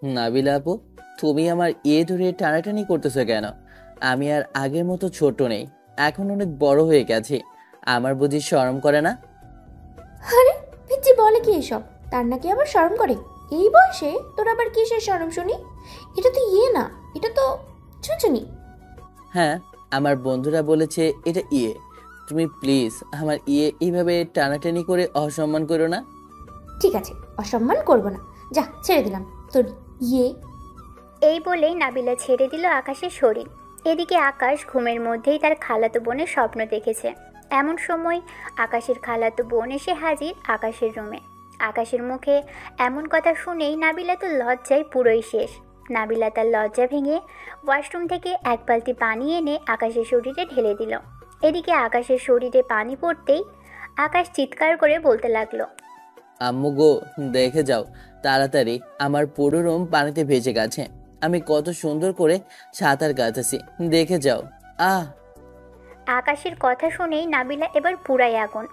নাবিলা আপু, তুমি আমার ধরে টানাটানি করতেছো কেন? আমি আর আগের মতো ছোট নেই, এখন অনেক বড় হয়ে গেছি। আমার বুঝি শরম করে না? আরে পিচ্ছি বলে কি এসব? তার নাকি আবার শরম করে? এই বয়সে তোর আবার কিসের শরম শুনি? এটা তো না, এটা তো ছুনছুনি। হ্যাঁ, আমার বন্ধুরা বলেছে এটা তুমি প্লিজ আমার এইভাবে টানাটানি করে অসম্মান করো না। ঠিক আছে, অসম্মান করব না, যা ছেড়ে দিলাম তোর ইয়ে। এই বলেই নাবিলা ছেড়ে দিল আকাশের শরীর। এদিকে আকাশ ঘুমের মধ্যেই তার খালাতো বোনের স্বপ্ন দেখেছে। এমন সময় আকাশের খালাতো বোন এসে হাজির আকাশের রুমে। আকাশের মুখে এমন কথা শুনেই নাবিলা তো লজ্জায় পুরোই শেষ। নাবিলা তার লজ্জা ভেঙে ওয়াশরুম থেকে এক বালতি পানি এনে আকাশের শরীরে ঢেলে দিল। এদিকে আকাশের শরীরে পানি পড়তেই আকাশ চিৎকার করে বলতে লাগলো, আম্মু গো, দেখে যাও তাড়াতাড়ি, আমার পুরো রুম পানিতে ভেসে গেছে। আমি কত সুন্দর করে সাঁতার কাটতেছি, দেখে যাও। আহ! আকাশের কথা শুনেই নাবিলা এবার পুরাই আগুন।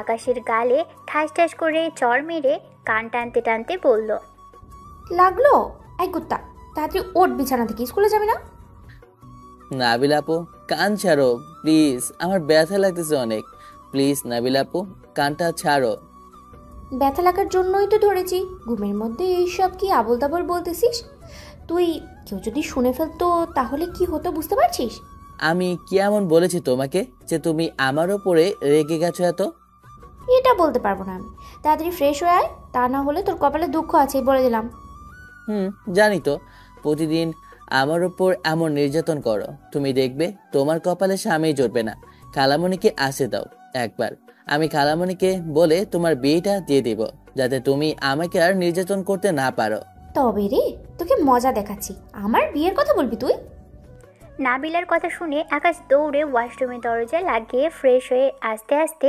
আকাশের গালে ঠাস ঠাস করে চড় মেরে কান টানতে টানতে বলল, লাগলো? এই কুত্তা, তাড়াতাড়ি ওঠ বিছানা থেকে, স্কুলে যাবি না? নাবিলা আপু, কান ছাড়ো প্লিজ, আমার ব্যথা লাগতেছে অনেক। প্লিজ নাবিলা আপু, কানটা ছাড়ো। ব্যথা লাগার জন্যই তো ধরেছি। ঘুমের মধ্যে এইসব কি আবোল তাবোল বলতেছিস তুই? কেউ যদি শুনে ফেলতো তাহলে কি হতো বুঝতে পারছিস? আমি কি এমন বলেছি তোমাকে যে তুমি আমার ওপরে রেগে গেছো এত? এটা বলতে পারবো না আমি। তাড়াতাড়ি ফ্রেশ হয়ে আয়, তা না হলে তোর কপালে দুঃখ আছে বলে দিলাম। জানি তো, প্রতিদিন আমার ওপর এমন নির্যাতন করো, তুমি দেখবে তোমার কপালে স্বামী জুটবে না। খালামণিকে আসে দাও একবার, আমি খালামণিকে বলে তোমার বিয়েটা দিয়ে দিব, যাতে তুমি আমাকে আর নির্যাতন করতে না পারো। তবে রে, তোকে মজা দেখাচ্ছি। আমার বিয়ের কথা বলবি তুই? নাবিলার কথা শুনে আকাশ দৌড়ে ওয়াশরুমের দরজা লাগিয়ে ফ্রেশ হয়ে আস্তে আস্তে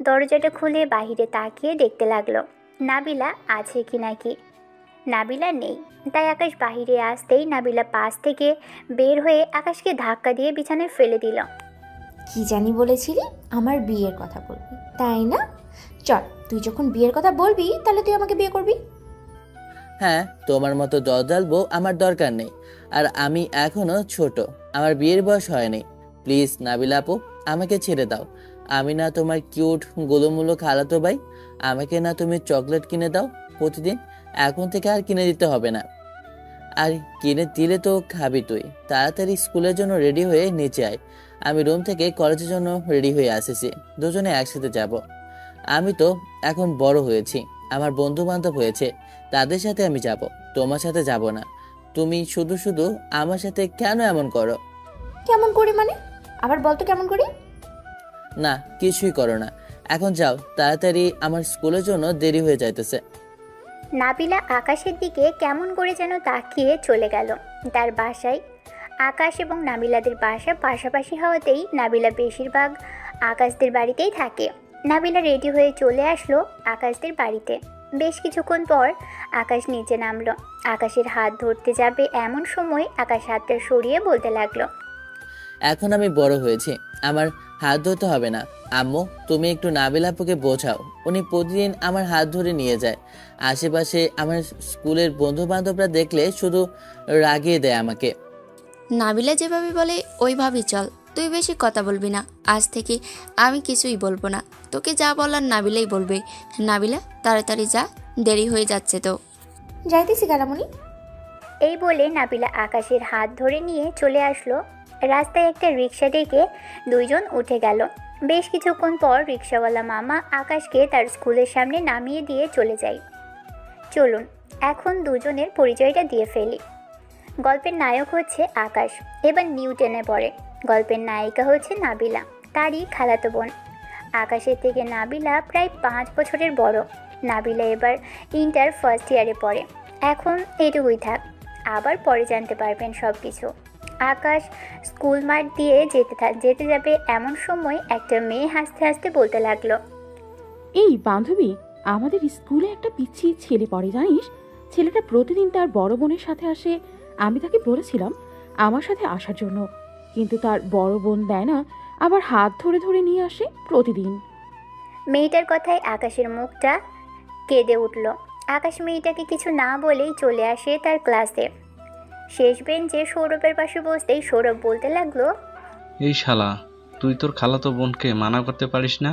দরজাটা খুলে বাহিরে তাকিয়ে দেখতে লাগলো নাবিলা আছে কি নাকি। নাবিলা নেই, তাই আকাশ বাহিরে আসতেই নাবিলা পাশ থেকে বের হয়ে আকাশকে ধাক্কা দিয়ে বিছানায় ফেলে দিল। কি জানি বলেছিলি আমার বিয়ের কথা বলবি, তাই না? চল, তুই যখন বিয়ের কথা বলবি তাহলে তুই আমাকে বিয়ে করবি। হ্যাঁ, তোমার মতো দরজাল বউ আমার দরকার নেই। আর আমি এখনো ছোট, আমার বিয়ের বয়স হয়নি। প্লিজ নাবিলা আপু, আমাকে ছেড়ে দাও। আমি না তোমার কিউট গোলুমুলো খালাতো ভাই? আমাকে না তুমি চকলেট কিনে দাও প্রতিদিন? এখন থেকে আর কিনে দিতে হবে না। আর কিনে দিলে তো খাবি তুই। তাড়াতাড়ি স্কুলের জন্য রেডি হয়ে নিচে আয়। আমি রুম থেকে কলেজের জন্য রেডি হয়ে আসেছি, দুজনে একসাথে যাব। আমি তো এখন বড় হয়েছি, আমার বন্ধু বান্ধব হয়েছে, তাদের সাথে আমি যাব, তোমার সাথে যাব না। তুমি শুধু শুধু আমার সাথে কেন এমন করো? কেমন করি মানে? আবার বলতো কেমন করি? না, কিছুই করো না। এখন যাও তাড়াতাড়ি, আমার স্কুলের জন্য দেরি হয়ে যাইতেছে। নাবিলা আকাশের দিকে কেমন করে যেন তাকিয়ে চলে গেল তার বাসায়। আকাশ এবং নাবিলাদের বাসা পাশাপাশি হওয়াতেই নাবিলা বেশিরভাগ আকাশদের বাড়িতেই থাকে। নাবিলা রেডি হয়ে চলে আসলো আকাশদের বাড়িতে। বেশ কিছুক্ষণ পর আকাশ নিচে নামলো। আকাশের হাত ধরতে যাবে এমন সময় আকাশ হাতটা সরিয়ে বলতে লাগলো, এখন আমি বড় হয়েছি, আমার হাত ধরতে হবে না। আম্মু, তুমি একটু নাবিলা আপুকে বোঝাও, উনি প্রতিদিন আমার হাত ধরে নিয়ে যায়। আশেপাশে আমার স্কুলের বন্ধু বান্ধবরা দেখলে শুধু রাগিয়ে দেয় আমাকে। নাবিলা যেভাবে বলে ওইভাবেই চল, তুই বেশি কথা বলবি না। আজ থেকে আমি কিছুই বলবো না, তোকে যা বলার নাবিলাই বলবে। নাবিলা তাড়াতাড়ি যা, দেরি হয়ে যাচ্ছে তো। যাইতেছি কালামণি। এই বলে নাবিলা আকাশের হাত ধরে নিয়ে চলে আসলো। রাস্তায় একটা রিক্সা ডেকে দুইজন উঠে গেল। বেশ কিছুক্ষণ পর রিক্সাওয়ালা মামা আকাশকে তার স্কুলের সামনে নামিয়ে দিয়ে চলে যায়। চলুন এখন দুজনের পরিচয়টা দিয়ে ফেলি। গল্পের নায়ক হচ্ছে আকাশ, এবার নিউটেনে পড়ে। গল্পের নায়িকা হচ্ছে নাবিলা, তারই খালাতো বোন। আকাশের থেকে নাবিলা প্রায় 5 বছরের বড়। নাবিলা এবার ইন্টার ফার্স্ট ইয়ারে পড়ে। এখন এটুকুই থাক, আবার পরে জানতে পারবেন সব কিছু। আকাশ স্কুল মাঠ দিয়ে যেতে যাবে এমন সময় একটা মেয়ে হাসতে হাসতে বলতে লাগলো, এই বান্ধবী, আমাদের স্কুলে একটা পিচ্ছি ছেলে পড়ে জানিস? ছেলেটা প্রতিদিন তার বড় বোনের সাথে আসে। আমি তাকে বলেছিলাম আমার সাথে আসার জন্য, কিন্তু তার বড় বোন দেয় না, আবার হাত ধরে ধরে নিয়ে আসে প্রতিদিন। মেয়েটার কথায় আকাশের মুখটা কেঁদে উঠল। আকাশ মেয়েটাকে কিছু না বলেই চলে আসে তার ক্লাসে। শেষ বেঞ্চে সৌরভের পাশে বসতেই সৌরভ বলতে লাগলো, এই শালা, তুই তোর খালাতো বোনকে মানা করতে পারিস না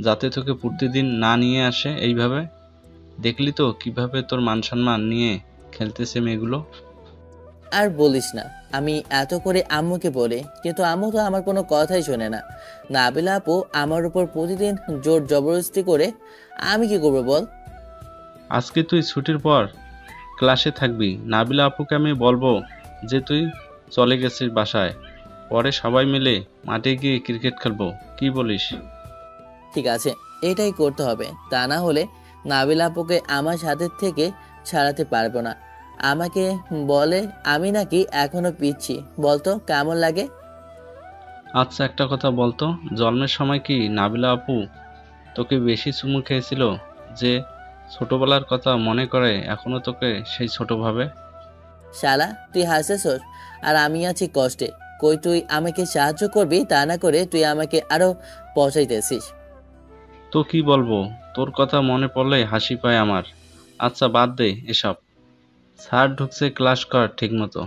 যাতে তোকে প্রতিদিন না নিয়ে আসে এইভাবে? দেখলি তো কিভাবে তোর মান সম্মান নিয়ে খেলতেছে মেয়েগুলো। আর বলিস না, আমি এত করে আম্মুকে বলি কিন্তু আম্মু তো আমার কোনো কথাই শোনে না। নাবিলা আপু আমার উপর প্রতিদিন জোর জবরদস্তি করে, আমি কি করবো বল? আজকে তুই ছুটির পর ক্লাসে থাকবি। নাবিলা আপুকে আমি বলবো যে তুই চলে গেছিস বাসায়, পরে সবাই মিলে মাঠে গিয়ে ক্রিকেট খেলবো, কি বলিস? ঠিক আছে, এটাই করতে হবে, তা না হলে নাবিলা আপুকে আমার সাথে থেকে ছাড়াতে পারবো না। আমাকে বলে আমি নাকি এখনো পিচ্ছি, বলতো কেমন লাগে? আচ্ছা একটা কথা বলতো, জন্মের সময় কি নাবিলা আপু তোকে বেশি চুমু খেয়েছিল যে ছোটবেলার কথা মনে করে এখনো তোকে সেই ছোট ভাবে? শালা তুই হাসতেছস আর আমি আছি কষ্টে। কই তুই আমাকে সাহায্য করবি, তা না করে তুই আমাকে আরো পচাইতেছিস। তো কি বলবো, তোর কথা মনে পড়লে হাসি পায় আমার। আচ্ছা বাদ দে এসব, স্যার ঢুকছে, ক্লাস কর ঠিক মতো।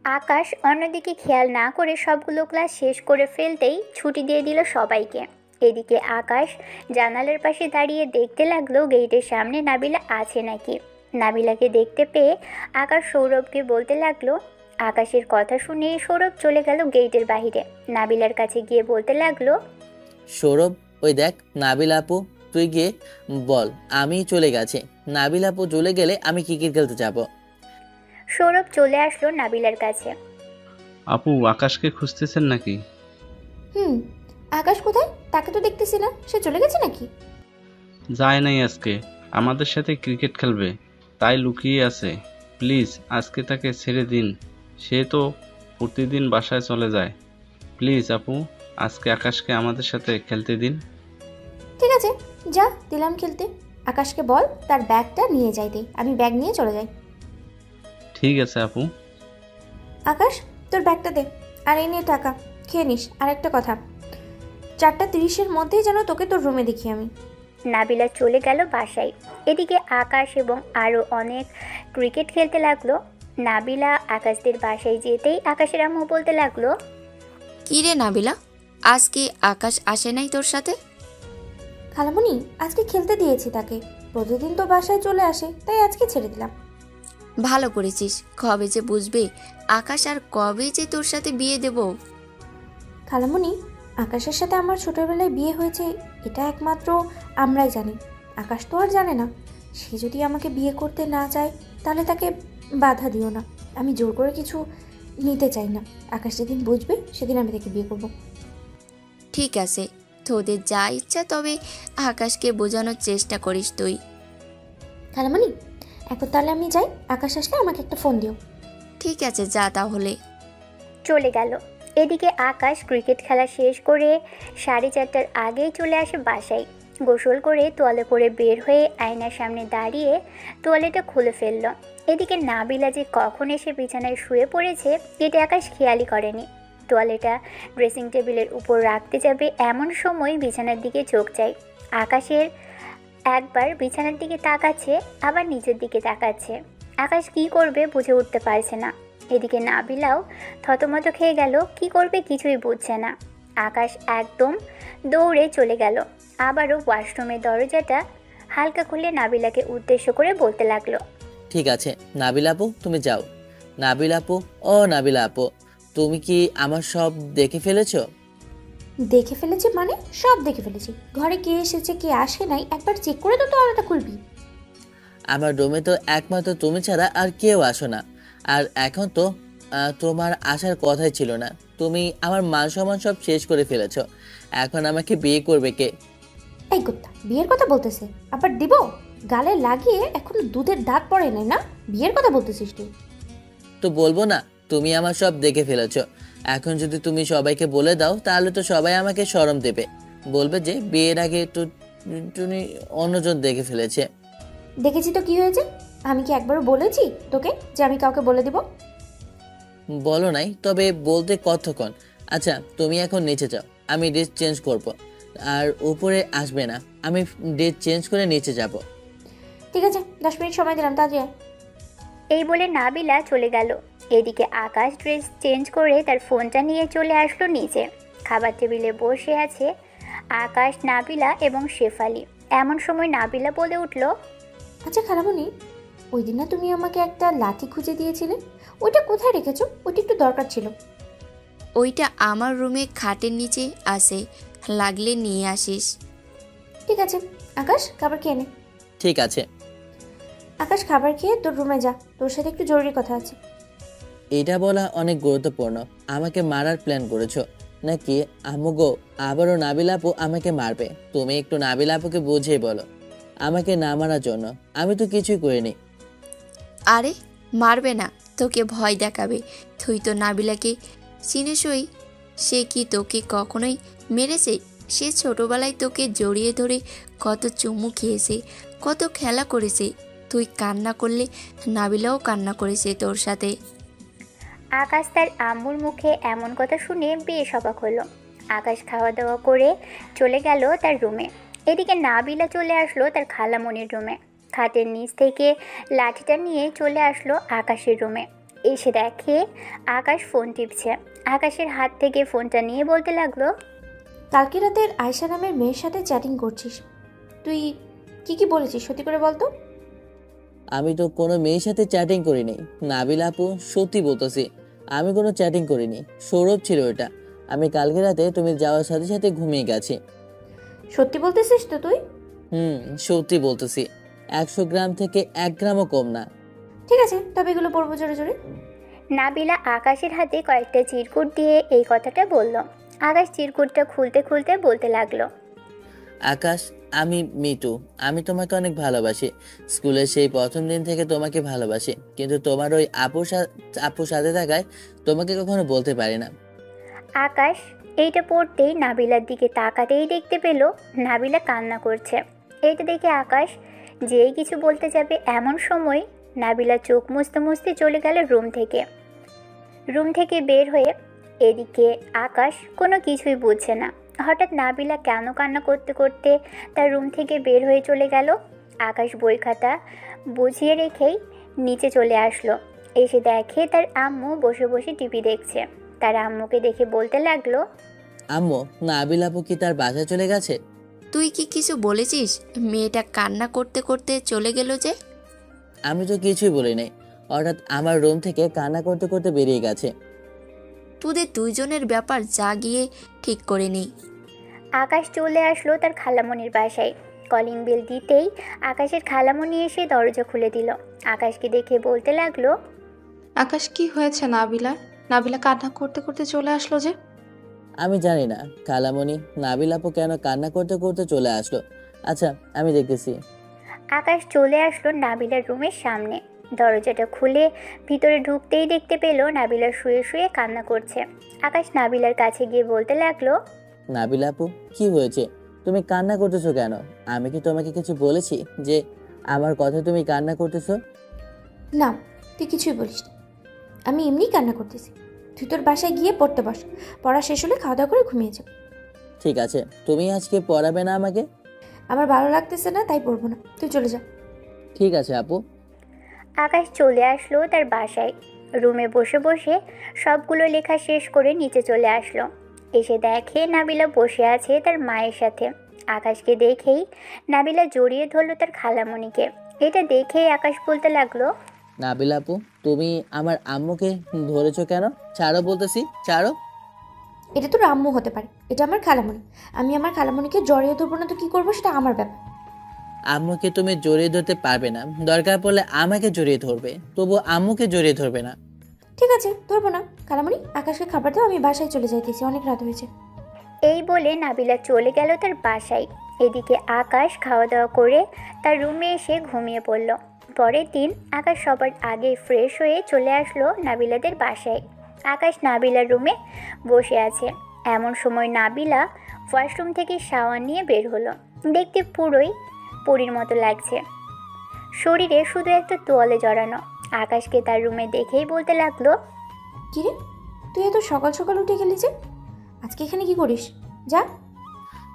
আকাশ অন্যদিকে খেয়াল না করে সবগুলো ক্লাস শেষ করে ফেলতেই ছুটি দিয়ে দিল সবাইকে। এদিকে আকাশ জানালার পাশে দাঁড়িয়ে দেখতে লাগলো গেটের সামনে নাবিলা আছে নাকি। নাবিলাকে দেখতে পেয়ে আকাশ সৌরভকে বলতে লাগলো। আকাশের কথা শুনে সৌরভ চলে গেল গেটের বাইরে। নাবিলার কাছে গিয়ে বলতে লাগলো, সৌরভ, ওই দেখ নাবিলা আপু, তুই গিয়ে বল আমি চলে গেছি। নাবিলা আপু চলে গেলে আমি ক্রিকেট খেলতে যাব। সৌরভ চলে আসলো নাবিলার কাছে। আপু আকাশকে খুঁজতেছেন নাকি? হুম, আকাশ কোথায়? তাকে তো দেখতেছি না, সে চলে গেছে নাকি? যায় নাই আজকে, আমাদের সাথে ক্রিকেট খেলবে, তাই লুকিয়ে আছে। প্লিজ আজকে তাকে ছেড়ে দিন, সে তো প্রতিদিন বাসায় চলে যায়। প্লিজ আপু, আজকে আকাশকে আমাদের সাথে খেলতে দিন। ঠিক আছে, যা দিলাম খেলতে। আকাশকে বল তার ব্যাগটা নিয়ে যাইতে, আমি ব্যাগ নিয়ে চলে যাই। ঠিক আছে আপু। আকাশ, তোর ব্যাগটা দে, আর এই নিয়ে টাকা, খেয়ে নিস। আর একটা কথা, 4:30-এর মধ্যেই যেন তোকে তোর রুমে দেখি আমি। নাবিলা চলে গেল বাসায়। এদিকে আকাশ এবং আরও অনেক ক্রিকেট খেলতে লাগলো। নাবিলা আকাশদের বাসায় যেতেই আকাশের আম্মু বলতে লাগলো, কি রে নাবিলা, আজকে আকাশ আসে নাই তোর সাথে? খালামণি, আজকে খেলতে দিয়েছি তাকে, প্রতিদিন তো বাসায় চলে আসে, তাই আজকে ছেড়ে দিলাম। ভালো করেছিস, কবে যে বুঝবে আকাশ আর কবে যে তোর সাথে বিয়ে দেব। খালামণি, আকাশের সাথে আমার ছোটবেলায় বিয়ে হয়েছে এটা একমাত্র আমরাই জানি, আকাশ তো আর জানে না। সে যদি আমাকে বিয়ে করতে না চায় তাহলে তাকে বাধা দিও না, আমি জোর করে কিছু নিতে চাই না। আকাশ যেদিন বুঝবে সেদিন আমি তাকে বিয়ে করব। ঠিক আছে, তোদের যা ইচ্ছা, তবে আকাশকে বোঝানোর চেষ্টা করিস তুই। খালামণি, এখন তাহলে আমি যাই, আকাশ আসলে আমাকে একটা ফোন দিও। ঠিক আছে, যা তাহলে। চলে গেল। এদিকে আকাশ ক্রিকেট খেলা শেষ করে 4:30টার আগেই চলে আসে বাসায়। গোসল করে তোয়ালে পরে বের হয়ে আয়নার সামনে দাঁড়িয়ে তোয়ালেটা খুলে ফেলল। এদিকে নাবিলা যে কখন এসে বিছানায় শুয়ে পড়েছে এটা আকাশ খেয়ালই করেনি। তোয়ালেটা ড্রেসিং টেবিলের উপর রাখতে যাবে এমন সময় বিছানার দিকে চোখ যায়। আকাশের একবার বিছানার দিকে তাকাচ্ছে, আবার নিচের দিকে তাকাচ্ছে। আকাশ কি করবে বুঝে উঠতে পারছে না। এদিকে নাবিলাও থতমত খেয়ে গেল, কি করবে কিছুই বুঝছে না। আকাশ একদম দৌড়ে চলে গেল। আবারও ওয়াশরুমের দরজাটা হালকা খুলে নাবিলাকে উদ্দেশ্য করে বলতে লাগলো, ঠিক আছে নাবিলা আপু, তুমি যাও। নাবিলা আপু, ও নাবিলা আপু, তুমি কি আমার সব দেখে ফেলেছো? দেখে ফেলেছি মানে? সব দেখে ফেলেছি। ঘরে কে এসেছে কে আসে নাই একবার চেক করে তো তোয়ালেটা খুলবি। আমার রুমে তো একমাত্র তুমি ছাড়া আর কেউ আসো না। আর এখন তো তোমার আসার কথাই ছিল না। তুমি আমার মান সম্মান সব শেষ করে ফেলেছো। এখন আমাকে বিয়ে করবে কে? এই কুত্তা, বিয়ের কথা বলতেছে আবার দিব? গালে লাগিয়ে এখনো দুধের দাঁত পড়ে নাই না, বিয়ের কথা বলতেছিস তুই? তো বলবো না, তুমি আমার সব দেখে ফেলেছো। এখন যদি তুমি সবাইকে বলে দাও তাহলে তো সবাই আমাকে শরম দেবে, বলবে যে বিয়ের আগে তুমি অন্যজন দেখে ফেলেছে। দেখেছি তো কি হয়েছে? আমি কি একবারও বলেছি তোকে যে আমি কাউকে বলে দিব? বলো নাই, তবে বলতে কতক্ষণ। আচ্ছা তুমি এখন নিচে যাও, আমি ড্রেস চেঞ্জ করব। আর উপরে আসবে না, আমি ড্রেস চেঞ্জ করে নিচে যাব। ঠিক আছে, 10 মিনিট সময় দিলাম, তাড়াতাড়ি আয়। এই বলে নাবিলা চলে গেল। এদিকে আকাশ ড্রেস চেঞ্জ করে তার ফোনটা নিয়ে চলে আসলো নিচে। খাবার টেবিলে বসে আছে আকাশ, নাবিলা এবং শেফালি। এমন সময় নাবিলা বলে উঠল, আচ্ছা খালামণি, ওই দিন না তুমি আমাকে একটা লাঠি খুঁজে দিয়েছিলে, ওইটা কোথায় রেখেছো? ওইটা একটু দরকার ছিল। ওইটা আমার রুমে খাটের নিচে আছে, লাগলে নিয়ে আসিস। ঠিক আছে। আকাশ, খাবার খেয়ে নে। ঠিক আছে। আকাশ, খাবার খেয়ে তোর রুমে যা, তোর সাথে একটু জরুরি কথা আছে। এটা বলা অনেক গুরুত্বপূর্ণ। আমাকে মারার প্ল্যান করেছো নাকি? আম্মুগো, আবারও নাবিল আপু আমাকে মারবে। তুমি একটু নাবিল আপুকে বুঝিয়ে বলো আমাকে না মারার জন্য। আমি তো কিছুই করিনি। আরে মারবে না, তোকে ভয় দেখাবে। তুই তো নাবিলাকে চিনিসই, সে কি তোকে কখনোই মেরেছে? সে ছোটবেলায় তোকে জড়িয়ে ধরে কত চুমু খেয়েছে, কত খেলা করেছে। তুই কান্না করলে নাবিলাও কান্না করেছে তোর সাথে। আকাশ তার আম্মুর মুখে এমন কথা শুনে বেশ অবাক হলো। আকাশ খাওয়া দাওয়া করে চলে গেল তার রুমে। এদিকে নাবিলা চলে আসলো তার খালামণির রুমে। খাটের নিচ থেকে লাঠিটা নিয়ে চলে আসলো আকাশের রুমে। এসে দেখে আকাশ ফোন টিপছে। আকাশের হাত থেকে ফোনটা নিয়ে বলতে লাগলো, কালকে রাতের আয়শা নামের মেয়ের সাথে চ্যাটিং করছিস, তুই কি কি বলেছিস সত্যি করে বলতো? আমি তো কোনো মেয়ের সাথে চ্যাটিং করিনি নাবিল আপু, সত্যি বলতেছি। আমি কোনো চ্যাটিং করিনি, সৌরভ ছিল এটা। আমি কালকে রাতে তুমি যাওয়ার সাথে সাথে ঘুমিয়ে গেছি। সত্যি বলতেছিস তো তুই? সত্যি বলতেছি। 100 গ্রাম থেকে 1 গ্রামও কম না। ঠিক আছে, তবে এগুলো পড়বো জোরে জোরে। নাবিলা আকাশের হাতে কয়েকটা চিরকুট দিয়ে এই কথাটা বলল। আকাশ চিরকুটটা খুলতে খুলতে বলতে লাগলো, আকাশ, আমি মিতু। আমি তোমাকে অনেক ভালোবাসি। স্কুলের সেই প্রথম দিন থেকে তোমাকে ভালোবাসি, কিন্তু তোমার ওই আপুর সাথে থাকায় তোমাকে কখনো বলতে পারি না। আকাশ এইটা পড়তেই নাবিলার দিকে তাকাতেই দেখতে পেল নাবিলা কান্না করছে। এইটা দেখে আকাশ যেই কিছু বলতে যাবে এমন সময় নাবিলা চোখ মুছতে মুছতে চলে গেল রুম থেকে বের হয়ে। এদিকে আকাশ কোনো কিছুই বুঝছে না, হঠাৎ নাবিলা কেন কান্না করতে করতে তার রুম থেকে বের হয়ে চলে গেল। আকাশ বই খাতা বুঝিয়ে রেখেই নিচে চলে আসলো। এসে দেখে তার আম্মু বসে বসে টিভি দেখছে। তার আম্মুকে দেখে বলতে লাগলো, আম্মু, নাবিল আপু কি তার বাসায় চলে গেছে? তুই কি কিছু বলেছিস? মেয়েটা কান্না করতে করতে চলে গেল যে। আমি তো কিছুই বলি নাই, হঠাৎ আমার রুম থেকে কান্না করতে করতে বেরিয়ে গেছে। তোদের দুইজনের ব্যাপার যা গিয়ে ঠিক করে নেই। আকাশ চলে আসলো তার খালামণির বাসায়। কলিং বেল দিতেই আকাশের খালামণি এসে দরজা খুলে দিল। আকাশকে দেখে বলতে লাগলো, আকাশ, কি হয়েছে নাবিলার? নাবিলা কান্না করতে করতে চলে আসলো যে। আমি জানি না খালামণি, নাবিল আপু কেন কান্না করতে করতে চলে আসলো। আচ্ছা, আমি দেখতেছি। আকাশ চলে আসলো নাবিলার রুমের সামনে। দরজাটা খুলে ভিতরে ঢুকতেই দেখতে পেল নাবিলা শুয়ে শুয়ে কান্না করছে। আকাশ নাবিলার কাছে গিয়ে বলতে লাগলো, নাবিল আপু, কি হয়েছে? তুমি কান্না করতেছো কেন? আমি কি তোমাকে কিছু বলেছি যে আমার কথা তুমি কান্না করতেছো? না, তুই কিছুই বলিস না, আমি এমনি কান্না করতেছি। তুই তোর বাসায় গিয়ে পড়তে বস, পড়া শেষ হলে খাওয়া দাওয়া করে ঘুমিয়ে যাও। ঠিক আছে, তুমি আজকে পড়াবে না আমাকে? আমার ভালো লাগতেছে না, তাই পড়বো না, তুই চলে যা। ঠিক আছে আপু। আকাশ চলে আসলো তার বাসায়। রুমে বসে বসে সবগুলো লেখা শেষ করে নিচে চলে আসলো। এসে দেখে নাবিলা বসে আছে তার মায়ের সাথে। আকাশকে দেখেই নাবিলা জড়িয়ে ধরলো তার খালামণিকে। এটা দেখেই আকাশ বলতে লাগলো, নাবিল আপু, তুমি আমার আম্মুকে ধরেছো কেন? ছাড়ো বলতেছি, ছাড়ো। এটা তোর আম্মু হতে পারে, এটা আমার খালামণি। আমি আমার খালামণিকে জড়িয়ে ধরবো না তো কি করবো, সেটা আমার ব্যাপার। আম্মুকে তুমি জড়িয়ে ধরতে পারবে না, দরকার পড়লে আমাকে জড়িয়ে ধরবে, তবু আম্মুকে জড়িয়ে ধরবে না। ঠিক আছে, ধরবো না। খালামণি, আকাশকে খাবার দাও, আমি বাসায় চলে যাইতেছি, অনেক রাত হয়েছে। এই বলে নাবিলা চলে গেল তার বাসায়। এদিকে আকাশ খাওয়া দাওয়া করে তার রুমে এসে ঘুমিয়ে পড়ল। পরের দিন আকাশ সবার আগে ফ্রেশ হয়ে চলে আসলো নাবিলাদের বাসায়। আকাশ নাবিলার রুমে বসে আছে। এমন সময় নাবিলা ওয়াশরুম থেকে শাওয়ার নিয়ে বের হলো। দেখতে পুরোই পরীর মতো লাগছে, শরীরে শুধু একটা তোয়ালে জড়ানো। আকাশকে তার রুমে দেখেই বলতে লাগলো, কিরে, তুই এত সকাল সকাল উঠে গেলি যে? আজকে এখানে কি করিস? যা।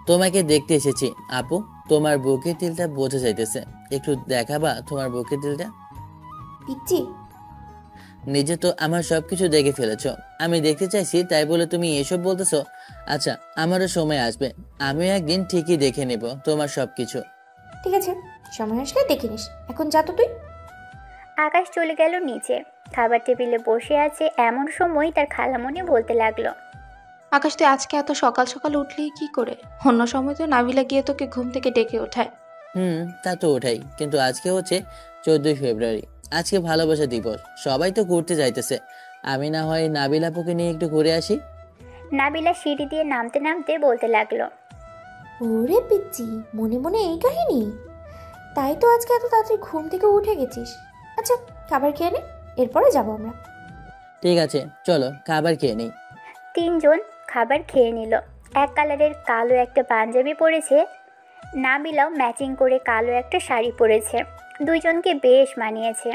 তোমাকে দেখতে এসেছি আপু। তোমার বুকের তিলটা বোঝা যাইতেছে, একটু দেখাবা তোমার বুকের তিলটা? পিচ্ছি, নিজে তো আমার সবকিছু দেখে ফেলেছো, আমি দেখতে চাইছি তাই বলে তুমি এসব বলতেছো? আচ্ছা, আমারও সময় আসবে, আমিও একদিন ঠিকই দেখে নেব তোমার সবকিছু। ঠিক আছে, সময় আসলে দেখে নিস। এখন যা তো তুই। আকাশ চলে গেল নিচে। খাবার টেবিলে বসে আছে এমন সময় তার খালামণি বলতে লাগলো, আকাশ তুই আজকে এত সকাল সকাল উঠলি কি করে? অন্য সময় তো নাবিলা গিয়ে তোকে ঘুম থেকে ডেকে ওঠায়। তা তো ওঠাই, কিন্তু আজকে হচ্ছে 14ই ফেব্রুয়ারি, আজকে ভালোবাসা দিবস, সবাই তো ঘুরতে যাইতেছে, আমি না হয় নাবিল আপুকে নিয়ে একটু ঘুরে আসি। নাবিলা সিঁড়ি দিয়ে নামতে নামতে বলতে লাগলো, ওরে পিচ্ছি, মনে মনে এই কাহিনী? তাই তো আজকে এত তাড়াতাড়ি ঘুম থেকে উঠে গেছিস। আচ্ছা, খাবার খেয়ে নে, এরপরে যাবো আমরা। ঠিক আছে, চলো খাবার খেয়ে নিই। তিনজন খাবার খেয়ে নিল। এক কালারের কালো একটা পাঞ্জাবি পরেছে, নাবিলাও ম্যাচিং করে কালো একটা শাড়ি পরেছে। দুইজনকে বেশ মানিয়েছে।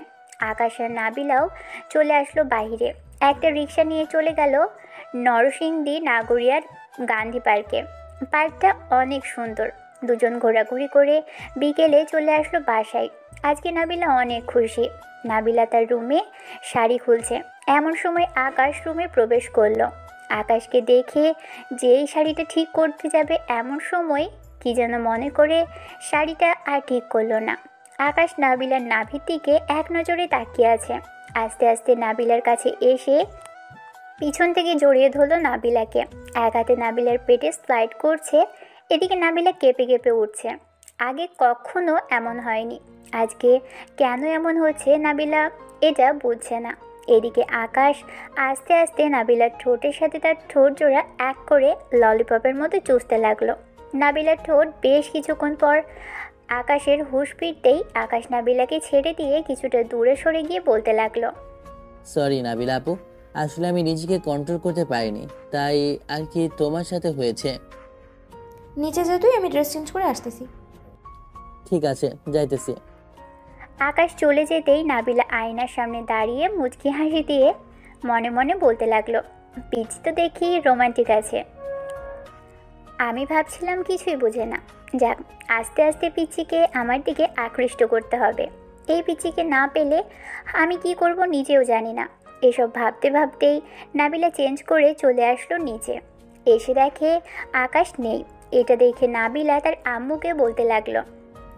আকাশ আর নাবিলাও চলে আসলো বাইরে। একটা রিক্সা নিয়ে চলে গেল নরসিংদী নাগরিয়ার গান্ধী পার্কে। পার্কটা অনেক সুন্দর। দুজন ঘোরাঘুরি করে বিকেলে চলে আসলো বাসায়। আজকে নাবিলা অনেক খুশি। নাবিলা তার রুমে শাড়ি খুলছে এমন সময় আকাশ রুমে প্রবেশ করলো। আকাশকে দেখে যেই শাড়িটা ঠিক করতে যাবে এমন সময় কি যেন মনে করে শাড়িটা আর ঠিক করলো না। আকাশ নাবিলার নাভির দিকে এক নজরে তাকিয়ে আছে। আস্তে আস্তে নাবিলার কাছে এসে পিছন থেকে জড়িয়ে ধরলো নাবিলাকে। এক হাতে নাবিলার পেটে স্লাইড করছে, এদিকে নাবিলা কেঁপে কেঁপে উঠছে। আগে কখনো এমন হয়নি, আজকে কেন এমন হচ্ছে নাবিলা এটা বুঝছে না। এদিকে আকাশ আস্তে আস্তে নাবিলার ঠোঁটের সাথে তার ঠোঁট জোড়া এক করে ললিপপের মতো চুষতে লাগলো। নাবিলার ঠোঁট বেশ কিছুক্ষণ পর আকাশের হুঁশ ফিরতেই আকাশ নাবিলাকে ছেড়ে দিয়ে কিছুটা দূরে সরে গিয়ে বলতে লাগলো, সরি নাবিলা আপু, আসলে আমি নিজেকে কন্ট্রোল করতে পারিনি, তাই আর কি তোমার সাথে হয়েছে। নিচে যা তুই, আমি ড্রেস চেঞ্জ করে আসতেছি। ঠিক আছে, যাইতেছি। আকাশ চলে যেতেই নাবিলা আয়নার সামনে দাঁড়িয়ে মুচকি হাসি দিয়ে মনে মনে বলতে লাগলো, পিচ তো দেখি রোমান্টিক আছে। আমি ভাবছিলাম কিছুই বোঝে না। যাক, আস্তে আস্তে পিচিকে আমার দিকে আকৃষ্ট করতে হবে। এই পিচিকে না পেলে আমি কি করব নিজেও জানি না। এসব ভাবতে ভাবতেই নাবিলা চেঞ্জ করে চলে আসলো নিচে। এসে দেখে আকাশ নেই। এটা দেখে নাবিলা তার আম্মুকে বলতে লাগলো,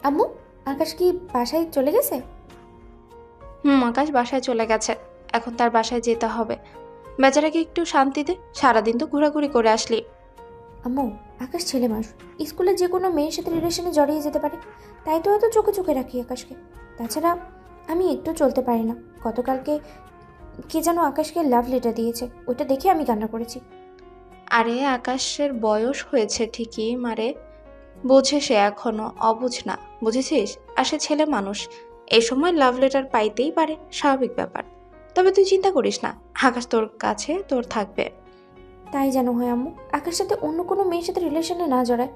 আম্মু, আকাশ কি বাসায় চলে গেছে? আকাশ বাসায় চলে গেছে, এখন তার বাসায় যেতে হবে। বেচারাকে একটু শান্তি দে, সারাদিন তো ঘোরাঘুরি করে আসলি। আম্মু, আকাশ ছেলে মানুষ, স্কুলে যে কোনো মেয়ের সাথে রিলেশনে জড়িয়ে যেতে পারে, তাই তো এত চোখে চোখে রাখি আকাশকে। তাছাড়া আমি একটু চলতে পারি না। গতকালকে কে যেন আকাশকে লাভ লেটার দিয়েছে, ওটা দেখে আমি কান্না করেছি। আরে আকাশের বয়স হয়েছে ঠিকই মারে, বোঝে সে এখনো অবুঝ না, বুঝেছিস? আর সে ছেলে মানুষ, এই সময় লাভ লেটার পাইতেই পারে, স্বাভাবিক ব্যাপার। তবে তুই চিন্তা করিস না, আকাশ তোর কাছে তোর থাকবে। তাই যেন হয় আম্মু, আকাশ সাথে অন্য কোনো মেয়ের সাথে রিলেশনে না জড়ায়।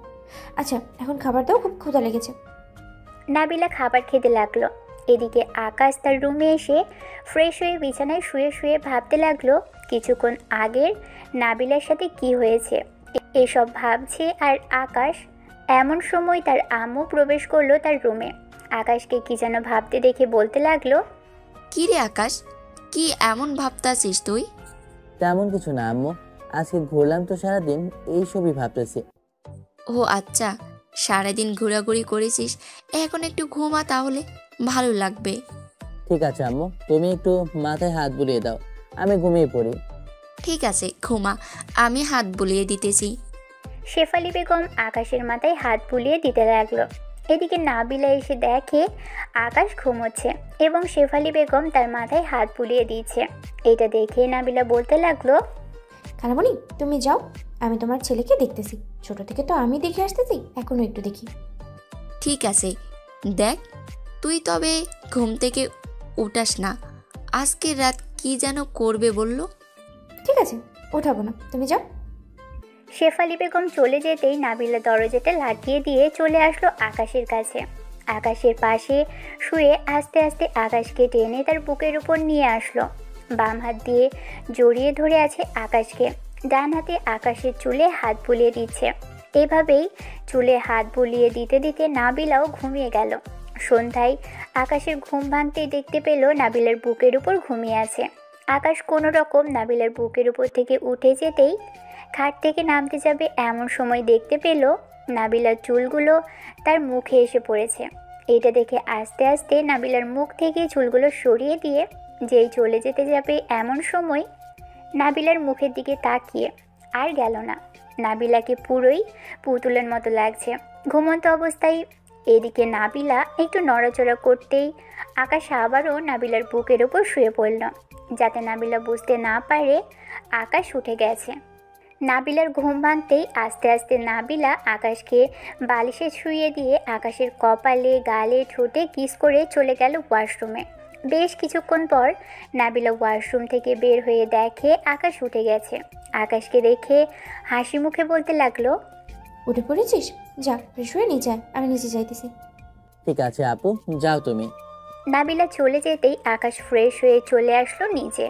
আচ্ছা, এখন খাবার দাও, খুব ক্ষুধা লেগেছে। নাবিলা খাবার খেতে লাগলো। এদিকে আকাশ তার রুমে এসে ফ্রেশ হয়ে বিছানায় শুয়ে শুয়ে ভাবতে লাগলো কিছুক্ষণ আগের নাবিলার সাথে কি হয়েছে। এসব ভাবছে আর আকাশ। এমন সময় তার আম্মু প্রবেশ করলো তার রুমে। আকাশকে কি যেন ভাবতে দেখে বলতে লাগলো, কি রে আকাশ, কি এমন ভাবতাছিস তুই? তেমন কিছু না আম্মু, আজকে ঘুরলাম তো সারাদিন, এইসবই ভাবতেছি। ও আচ্ছা, সারাদিন ঘোরাঘুরি করেছিস, এখন একটু ঘুমা তাহলে, ভালো লাগবে। ঠিক আছে আম্মু, তুমি একটু মাথায় হাত বুলিয়ে দাও, আমি ঘুমিয়ে পড়ি। ঠিক আছে, ঘুমা, আমি হাত বুলিয়ে দিতেছি। শেফালি বেগম আকাশের মাথায় হাত বুলিয়ে দিতে লাগলো। এদিকে নাবিলা এসে দেখে আকাশ ঘুমোচ্ছে এবং শেফালি বেগম তার মাথায় হাত বুলিয়ে দিচ্ছে। এটা দেখে নাবিলা বলতে লাগলো, খালামণি, তুমি যাও, আমি তোমার ছেলেকে দেখতেছি। ছোট থেকে তো আমি দেখে আসতেছি, এখনো একটু দেখি। ঠিক আছে, দেখ, তুই তবে ঘুম থেকে উঠাস না। আজকের রাত কি যেন করবে বললো। ঠিক আছে, ওঠাবো না, তুমি যাও। শেফালি বেগম চলে যেতেই নাবিলা দরজাটা লাগিয়ে দিয়ে চলে আসলো আকাশের কাছে। আকাশের পাশে শুয়ে আস্তে আস্তে আকাশকে টেনে তার বুকের উপর নিয়ে আসলো। বাম হাত দিয়ে জড়িয়ে ধরে আছে আকাশকে, ডান হাতে আকাশের চুলে হাত বুলিয়ে দিচ্ছে। এভাবেই চুলে হাত বুলিয়ে দিতে দিতে নাবিলাও ঘুমিয়ে গেল। সন্ধ্যায় আকাশের ঘুম ভাঙতেই দেখতে পেল নাবিলার বুকের উপর ঘুমিয়ে আছে। আকাশ কোনো রকম নাবিলার বুকের উপর থেকে উঠে যেতেই খাট থেকে নামতে যাবে এমন সময় দেখতে পেল নাবিলার চুলগুলো তার মুখে এসে পড়েছে। এটা দেখে আস্তে আস্তে নাবিলার মুখ থেকে চুলগুলো সরিয়ে দিয়ে যেই চলে যেতে যাবে এমন সময় নাবিলার মুখের দিকে তাকিয়ে আর গেল না। নাবিলাকে পুরোই পুতুলের মতো লাগছে ঘুমন্ত অবস্থায়। এদিকে নাবিলা একটু নড়াচড়া করতেই আকাশ আবারও নাবিলার বুকের ওপর শুয়ে পড়ল, যাতে নাবিলা বুঝতে না পারে আকাশ উঠে গেছে। নাবিলার ঘুম ভাঙতেই আস্তে আস্তে নাবিলা আকাশকে বালিশে শুইয়ে দিয়ে আকাশের কপালে গালে ঠোঁটে কিস করে চলে গেল ওয়াশরুমে। বেশ কিছুক্ষণ পর নাবিলা ওয়াশরুম থেকে বের হয়ে দেখে আকাশ উঠে গেছে। আকাশকে দেখে হাসি মুখে বলতে লাগলো, উঠে পড়েছিস? যা ফ্রেশ হয়ে নিয়ে যায়, আমি নিচে যাইতেছি। ঠিক আছে আপু, যাও তুমি। নাবিলা চলে যেতেই আকাশ ফ্রেশ হয়ে চলে আসলো নিচে।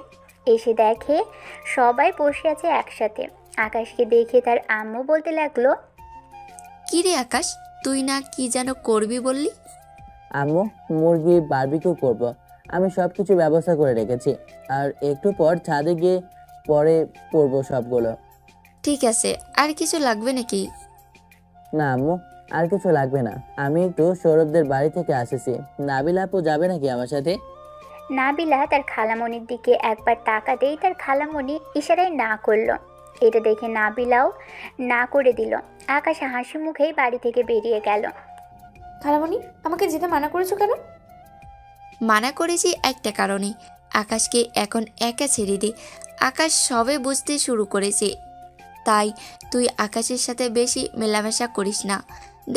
এসে দেখে সবাই বসে আছে একসাথে। আকাশকে দেখে তার আম্মু বলতে লাগলো, কি রে আকাশ, তুই না কি যেন করবি বললি? আম্মু, মুরগি বারবিকিউ করব। আমি সব কিছু ব্যবস্থা করে রেখেছি, আর একটু পর ছাদে গিয়ে পরে করবো সবগুলো। ঠিক আছে, আর কিছু লাগবে নাকি? না আম্মু, আর কিছু লাগবে না। আমি একটু সৌরভদের বাড়ি থেকে আসেছি। নাবিলা আপু যাবে নাকি আমার সাথে? নাবিলা তার খালামণির দিকে একবার তাকাতেই তার খালামণি ইশারায় না করলো। এটা দেখে নাবিলাও না করে দিল। আকাশ হাসি মুখেই বাড়ি থেকে বেরিয়ে গেল। খালামণি, আমাকে যেতে মানা করেছো কেন? মানা করেছি একটা কারণে, আকাশকে এখন একা ছেড়ে দে। আকাশ সবে বুঝতে শুরু করেছে, তাই তুই আকাশের সাথে বেশি মেলামেশা করিস না।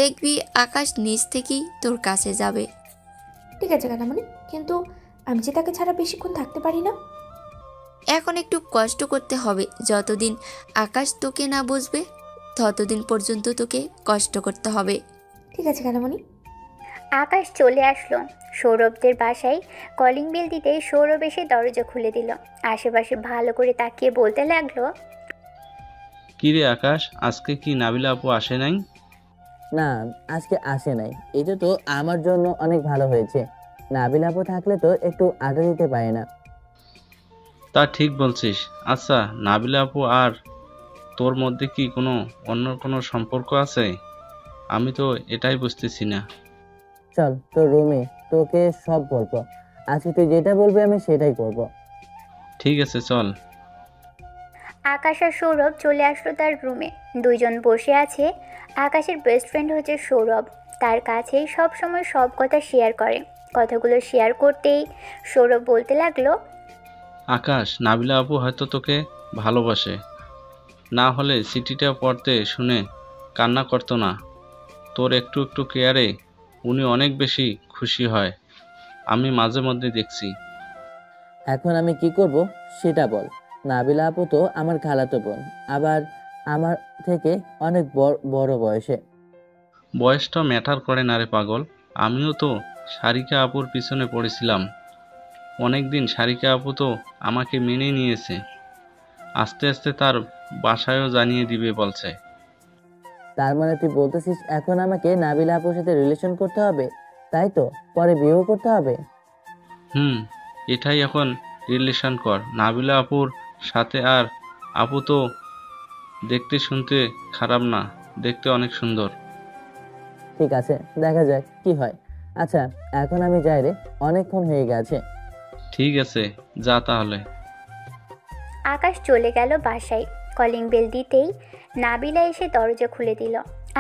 দেখবি আকাশ নিজ থেকেই তোর কাছে যাবে। ঠিক আছে খালামণি, কিন্তু আমি যে তাকে ছাড়া বেশিক্ষণ থাকতে পারি না। এখন একটু কষ্ট করতে হবে। যতদিন আকাশ তোকে না বুঝবে ততদিন পর্যন্ত তোকে কষ্ট করতে হবে। ঠিক আছে খালামণি। আকাশ চলে আসলো সৌরভদের বাসায়। কলিং বেল দিতেই সৌরভ এসে দরজা খুলে দিল। আশেপাশে ভালো করে তাকিয়ে বলতে লাগলো, কি রে আকাশ, আজকে কি নাবিলা আপু আসে নাই? না, আজকে আসে নাই। এটা তো আমার জন্য অনেক ভালো হয়েছে। নাবিলা আপু থাকলে তো একটু আড্ডা দিতে পারে না। তা ঠিক বলছিস। আচ্ছা, নাবিলা আপু আর তোর মধ্যে কি অন্য কোনো সম্পর্ক আছে? আমি তো এটাই বুঝতেছি না। চল তোর রুমে, তোকে সব বলবো। আজকে তুই যেটা বলবি আমি সেটাই করব। ঠিক আছে, চল। আকাশ আর সৌরভ চলে আসলো তার রুমে। দুইজন বসে আছে। আকাশের বেস্ট ফ্রেন্ড হচ্ছে সৌরভ। তার কাছেই সব সময় সব কথা শেয়ার করে। কথাগুলো শেয়ার করতেই সৌরভ বলতে লাগলো, আকাশ, নাবিলা আপু হয়তো তোকে ভালোবাসে, না হলে চিঠিটা পড়তে শুনে কান্না করতো না। তোর একটু একটু কেয়ারে উনি অনেক বেশি খুশি হয়, আমি মাঝে মধ্যে দেখছি। এখন আমি কি করব সেটা বল। নাবিলা আপু তো আমার খালাতো বোন, আবার আমার থেকে অনেক বড় বয়সে। বয়সটা ম্যাটার করে না রে পাগল। আমিও তো সারিকা আপুর পিছনে পড়েছিলাম অনেকদিন। সারিকা আপু তো আমাকে মেনে নিয়েছে, আস্তে আস্তে তার বাসায়ও জানিয়ে দিবে বলছে। তার মানে তুই বলতেছিস এখন আমাকে নাবিলা আপুর সাথে রিলেশন করতে হবে, তাই তো? পরে বিয়েও করতে হবে? এটাই এখন রিলেশন কর নাবিলা আপুর সাথে। আর আপু তো দেখতে শুনতে খারাপ না, দেখতে অনেক সুন্দর। ঠিক আছে, দেখা যাক কি হয়। আচ্ছা, এখন আমি যাই রে, অনেকক্ষণ হয়ে গেছে। ঠিক আছে, যা তাহলে। আকাশ চলে গেল বাসায়। কলিং বেল দিতেই নাবিলা এসে দরজা খুলে দিল।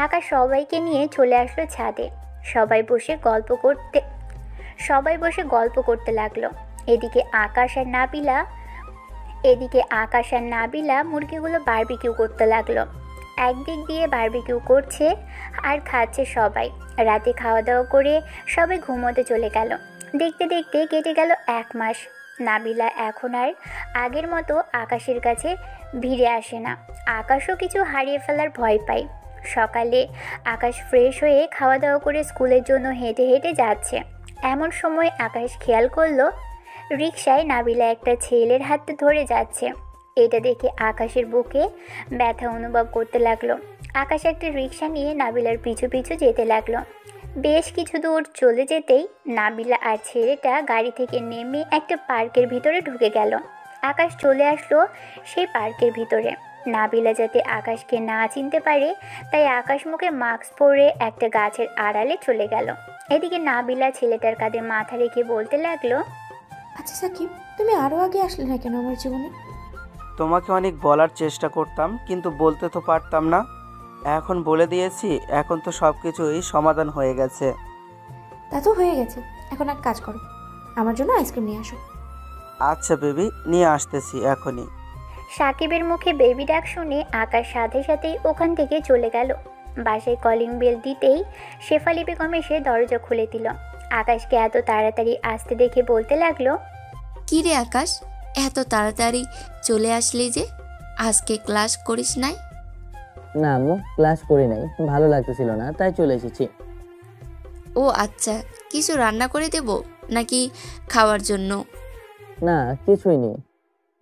আকাশ সবাইকে নিয়ে চলে আসলো ছাদে। সবাই বসে গল্প করতে লাগলো। এদিকে আকাশ আর নাবিলা মুরগিগুলো বারবিকিউ করতে লাগলো। একদিক দিয়ে বারবিকিউ করছে আর খাচ্ছে সবাই। রাতে খাওয়া দাওয়া করে সবাই ঘুমোতে চলে গেল। দেখতে দেখতে কেটে গেল 1 মাস। নাবিলা এখন আর আগের মতো আকাশের কাছে ভিড়ে আসে না। আকাশও কিছু হারিয়ে ফেলার ভয় পায়। সকালে আকাশ ফ্রেশ হয়ে খাওয়া দাওয়া করে স্কুলের জন্য হেঁটে হেঁটে যাচ্ছে। এমন সময় আকাশ খেয়াল করলো রিকশায় নাবিলা একটা ছেলের হাতে ধরে যাচ্ছে। এটা দেখে আকাশের বুকে ব্যথা অনুভব করতে লাগলো। আকাশ একটা রিক্সা নিয়ে নাবিলার পিছু পিছু যেতে লাগলো। বেশ কিছু দূর চলে যেতেই নাবিলা আর ছেলেটা গাড়ি থেকে নেমে একটা পার্কের ভিতরে ঢুকে গেল। আকাশ চলে আসলো সেই পার্কের ভিতরে। নাবিলা যাতে আকাশকে না চিনতে পারে তাই আকাশ মুখে মাস্ক পরে একটা গাছের আড়ালে চলে গেল। এদিকে নাবিলা ছেলেটার কাঁধে মাথা রেখে বলতে লাগলো, আচ্ছা সাকিব, তুমি আরও আগে আসলে না কেন আমার জীবনে? তোমাকে অনেক বলার চেষ্টা করতাম, কিন্তু বলতে তো পারতাম না। এখন বলে দিয়েছি, এখন তো সব কিছুই সমাধান হয়ে গেছে। তা তো হয়ে গেছে, এখন এক কাজ করো, আমার জন্য আইসক্রিম নিয়ে আসো। আচ্ছা বেবি, নিয়ে আসতেছি এখনই। সাকিবের মুখে বেবি ডাক শুনে আকাশ সাথে সাথেই ওখান থেকে চলে গেল। বাসায় কলিং বেল দিতেই শেফালি বেগম এসে দরজা খুলে দিল। আকাশকে এত তাড়াতাড়ি আসতে দেখে বলতে লাগলো, কি রে আকাশ, এত তাড়াতাড়ি চলে আসলি যে? আজকে ক্লাস করিস নাই? না আম্মু, ক্লাস করি নাই, ভালো লাগতেছিল না তাই চলে এসেছি। ও আচ্ছা, কিছু রান্না করে দেব নাকি খাওয়ার জন্য? না কিছুই নেই,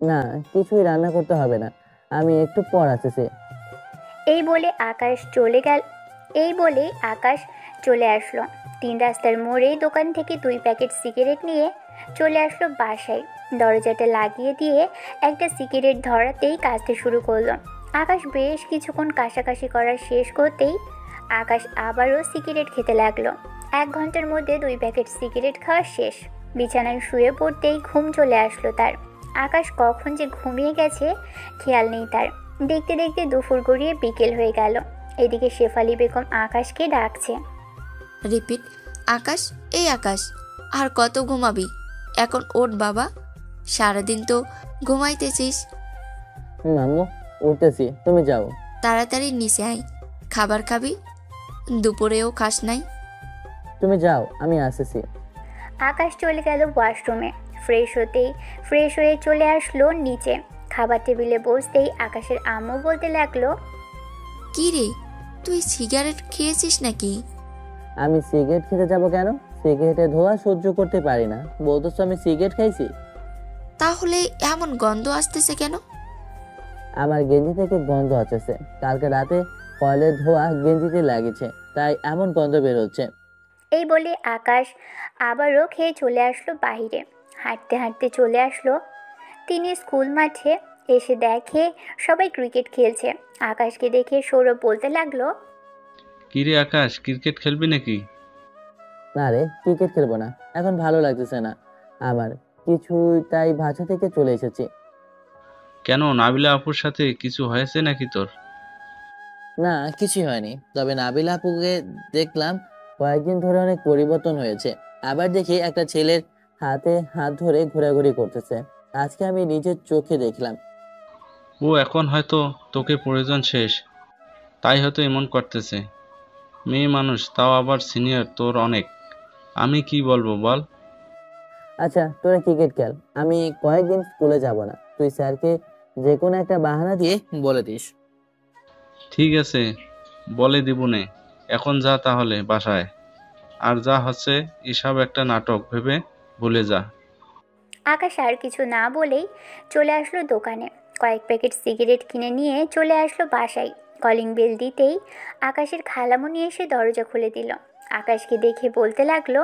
না কিছুই রান্না করতে হবে না, আমি একটু পর আসতেছি। এই বলে আকাশ চলে আসলো। 3 রাস্তার মোড়ে দোকান থেকে 2 প্যাকেট সিগারেট নিয়ে চলে আসলো বাসায়। দরজাটা লাগিয়ে দিয়ে একটা সিগারেট ধরাতেই কাশতে শুরু করলো। আকাশ বেশ কিছুক্ষণ কাশাকাশি করা শেষ করতেই আকাশ আবারও সিগারেট খেতে লাগলো। 1 ঘন্টার মধ্যে 2 প্যাকেট সিগারেট খাওয়া শেষ। বিছানায় শুয়ে পড়তেই ঘুম চলে আসলো তার। আকাশ কখন যে ঘুমিয়ে গেছে খেয়াল নেই তার। দেখতে দেখতে দুপুর গড়িয়ে বিকেল হয়ে গেল। এদিকে শেফালি বেগম আকাশকে ডাকছে। রিপিট, আকাশ, এই আকাশ, আর কত ঘুমাবি? এখন ওঠ বাবা, সারাদিন তো ঘুমাইতেছিস। আম্মু উঠতেছি, তুমি যাও। তাড়াতাড়ি নিচে আয়, খাবার খাবি, দুপুরেও খাস নাই। তুমি যাও, আমি আসতেছি। আকাশ চলে গেল ওয়াশরুমে। ফ্রেশ হয়ে চলে আসলো নিচে। খাবার টেবিলে বসতেই আকাশের আম্মু বলতে লাগলো, কি রে, তুই সিগারেট খেয়েছিস নাকি? আমি সিগারেট খেতে যাব কেন? সিগারেটের ধোঁয়া সহ্য করতে পারি না, বলতেছো আমি সিগারেট খাইছি? তাহলে এমন গন্ধ আসতেছে কেন? আমার গেঞ্জি থেকে গন্ধ আসছে, কালকে রাতে কয়লের ধোঁয়া গেঞ্জিতে লাগেছে, তাই এমন গন্ধ বের হচ্ছে। এই বলে আকাশ আবারও খেয়ে চলে আসলো বাহিরে। হাঁটতে হাঁটতে চলে আসলো তিনি স্কুল মাঠে। এসে দেখে সবাই ক্রিকেট খেলছে। আকাশকে দেখে সৌরভ বলতে লাগলো, কি রে আকাশ, ক্রিকেট খেলবি নাকি? না রে, ক্রিকেট খেলবো না, এখন ভালো লাগতেছে না আমার কিছুই, তাই বাসা থেকে চলে এসেছি। কেন, নাবিলা আপুর সাথে কিছু হয়েছে নাকি তোর? না কিছুই হয়নি, তবে নাবিলা আপুকে দেখলাম কয়েকদিন ধরে অনেক পরিবর্তন হয়েছে। আবার দেখি একটা ছেলের হাতে হাত ধরে ঘোরাঘুরি করতেছে, আজকে আমি নিজের চোখে দেখলাম। ও এখন হয়তো তোকে প্রয়োজন শেষ, তাই হয়তো এমন করতেছে। মেয়ে মানুষ, তাও আবার সিনিয়র তোর অনেক। আমি কি বলবো বল? আচ্ছা তোরা ক্রিকেট খেল, আমি কয়েকদিন স্কুলে যাব না, তুই স্যারকে যে কোনো একটা বাহানা দিয়ে বলে দিস। ঠিক আছে, বলে দিবনে। এখন যা তাহলে বাসায়, আর যা হচ্ছে এসব একটা নাটক ভেবে ভুলে যা। আকাশ আর কিছু না বলেই চলে আসলো দোকানে। কয়েক প্যাকেট সিগারেট কিনে নিয়ে চলে আসলো বাসায়। কলিং বেল দিতেই আকাশের খালামণি এসে দরজা খুলে দিল। আকাশকে দেখে বলতে লাগলো,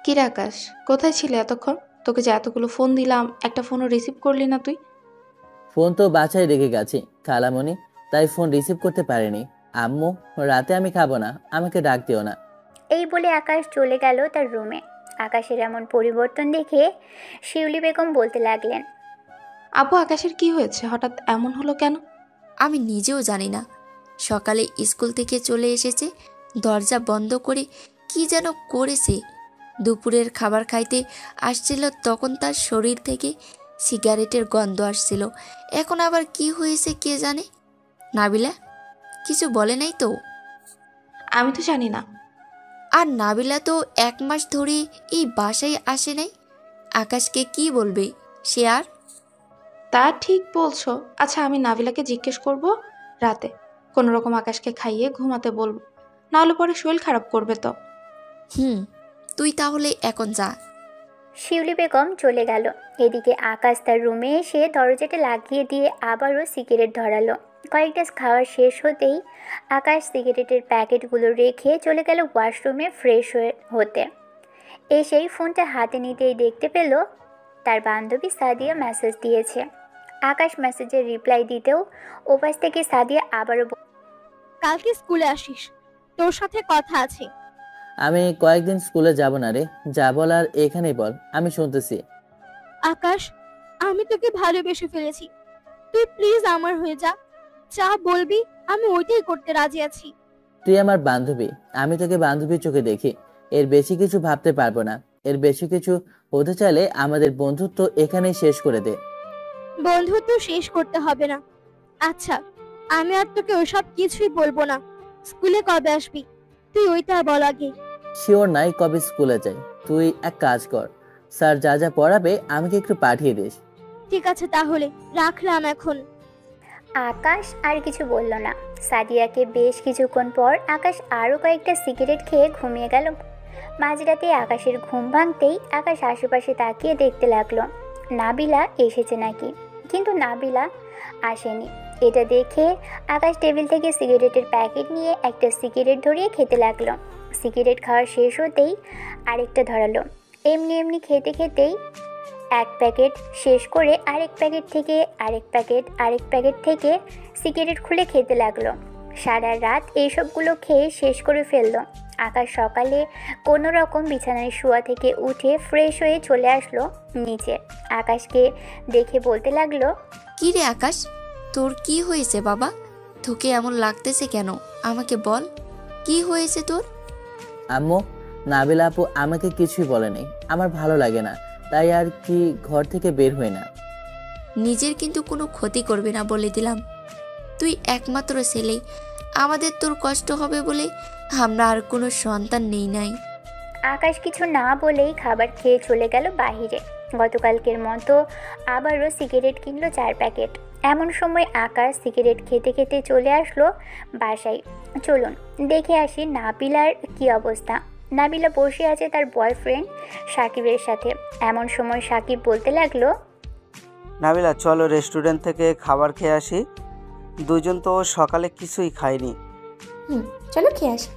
কি রে আকাশ, কোথায় ছিলে এতক্ষণ? তোকে যে এতগুলো ফোন দিলাম, একটা ফোনও রিসিভ করলি না তুই। ফোন তো বাসায় রেখে গেছি খালামণি, তাই ফোন রিসিভ করতে পারিনি। আম্মু, রাতে আমি খাবো না, আমাকে ডাক দিও না। এই বলে আকাশ চলে গেল তার রুমে। আকাশের এমন পরিবর্তন দেখে শিউলি বেগম বলতে লাগলেন, আপু, আকাশের কি হয়েছে, হঠাৎ এমন হলো কেন? আমি নিজেও জানি না। সকালে স্কুল থেকে চলে এসেছে, দরজা বন্ধ করে কি যেন করেছে। দুপুরের খাবার খাইতে আসছিল, তখন তার শরীর থেকে সিগারেটের গন্ধ আসছিল। এখন আবার কি হয়েছে কে জানে। নাবিলা কিছু বলে নাই তো? আমি তো জানি না। আর নাবিলা তো 1 মাস ধরে এই বাসায় আসে নাই, আকাশকে কি বলবে সে আর? তা ঠিক বলছো। আচ্ছা, আমি নাবিলাকে জিজ্ঞেস করব রাতে, কোনো রকম আকাশকে খাইয়ে ঘুমাতে বলবো, নাহলে পরে শরীর খারাপ করবে তো। তুই তাহলে এখন যা। শিউলি বেগম চলে গেল। এদিকে আকাশ তার রুমে এসে দরজাটা লাগিয়ে দিয়ে আবারও সিগারেট ধরালো। কয়েকটা খাওয়া শেষ হতেই আকাশ সিগারেটের প্যাকেটগুলো রেখে চলে গেল ওয়াশরুমে ফ্রেশ হতে। এসেই ফোনটা হাতে নিতেই দেখতে পেল তার বান্ধবী সাদিয়া মেসেজ দিয়েছে। আকাশ মেসেজের রিপ্লাই দিতেও ওপাশ থেকে সাদিয়া আবারও কালকে স্কুলে আসিস, তোর সাথে কথা আছে। আমি কয়েকদিন স্কুলে যাব না রে, যা বলার এখানেই বল, আমি শুনতেছি। আকাশ, আমি তোকে ভালোবেসে ফেলেছি, তুই প্লিজ আমার হয়ে যা। যা বলবি আমি ওইটাই করতে রাজি আছি। তুই আমার বান্ধবী, আমি তোকে বান্ধবীর চোখে দেখি। এর বেশি কিছু ভাবতে পারবো না। এর বেশি কিছু হতে চাইলে আমাদের বন্ধুত্ব এখানেই শেষ করে দে। বন্ধুত্ব শেষ করতে হবে না। আচ্ছা, আমি আর তোকে ওসব কিছুই বলবো না। স্কুলে কবে আসবি তুই ওইটা বল আগে। শিওর নাই কবে স্কুলে যাই। তুই এক কাজ কর, স্যার যা যা পড়াবে আমাকে একটু পাঠিয়ে দিস। ঠিক আছে তাহলে রাখলাম এখন। আকাশ আর কিছু বলল না। সাদিয়াকে বেশ কিছুক্ষণ পর আকাশ আরও কয়েকটা সিগারেট খেয়ে ঘুমিয়ে গেল। মাঝরাতে আকাশের ঘুম ভাঙতেই আকাশ আশেপাশে তাকিয়ে দেখতে লাগলো নাবিলা এসেছে নাকি, কিন্তু নাবিলা আসেনি। এটা দেখে আকাশ টেবিল থেকে সিগারেটের প্যাকেট নিয়ে একটা সিগারেট ধরিয়ে খেতে লাগলো। সিগারেট খাওয়া শেষ হতেই আরেকটা ধরালো। এমনি এমনি খেতে খেতেই এক প্যাকেট শেষ করে আরেক প্যাকেট থেকে সিগারেট খুলে খেতে লাগলো। সারা রাত এইসবগুলো খেয়ে শেষ করে ফেললো। আকাশ সকালে কোনো রকম বিছানায় শোয়া থেকে উঠে ফ্রেশ হয়ে চলে আসলো নিচে। আকাশকে দেখে বলতে লাগলো, কি রে আকাশ, তোর কি হয়েছে বাবা? তোকে এমন লাগতেছে কেন? আমাকে বল, কি হয়েছে তোর? আম্মু, নাবিলা আপু আমাকে কিছুই বলেনি। আমার ভালো লাগে না, তাই আর কি ঘর থেকে বের হই না। নিজের কিন্তু কোনো ক্ষতি করবে না বলে দিলাম। তুই একমাত্র ছেলে, আমাদের তোর কষ্ট হবে বলে আমরা আর কোনো সন্তান নেই নাই। আকাশ কিছু না বলেই খাবার খেয়ে চলে গেল বাহিরে। গতকালকের মতো আবারও সিগারেট কিনলো 4 প্যাকেট। এমন সময় আকাশ সিগারেট খেতে খেতে চলে আসলো বাসায়। চলুন দেখে আসি নাবিলার কি অবস্থা। নাবিলা বসে আছে তার বয়ফ্রেন্ড সাকিবের সাথে। এমন সময় সাকিব বলতে লাগলো, নাবিলা চলো রেস্টুরেন্ট থেকে খাবার খেয়ে আসি। দুজন তো সকালে কিছুই খায়নি। চলো খেয়ে আসি।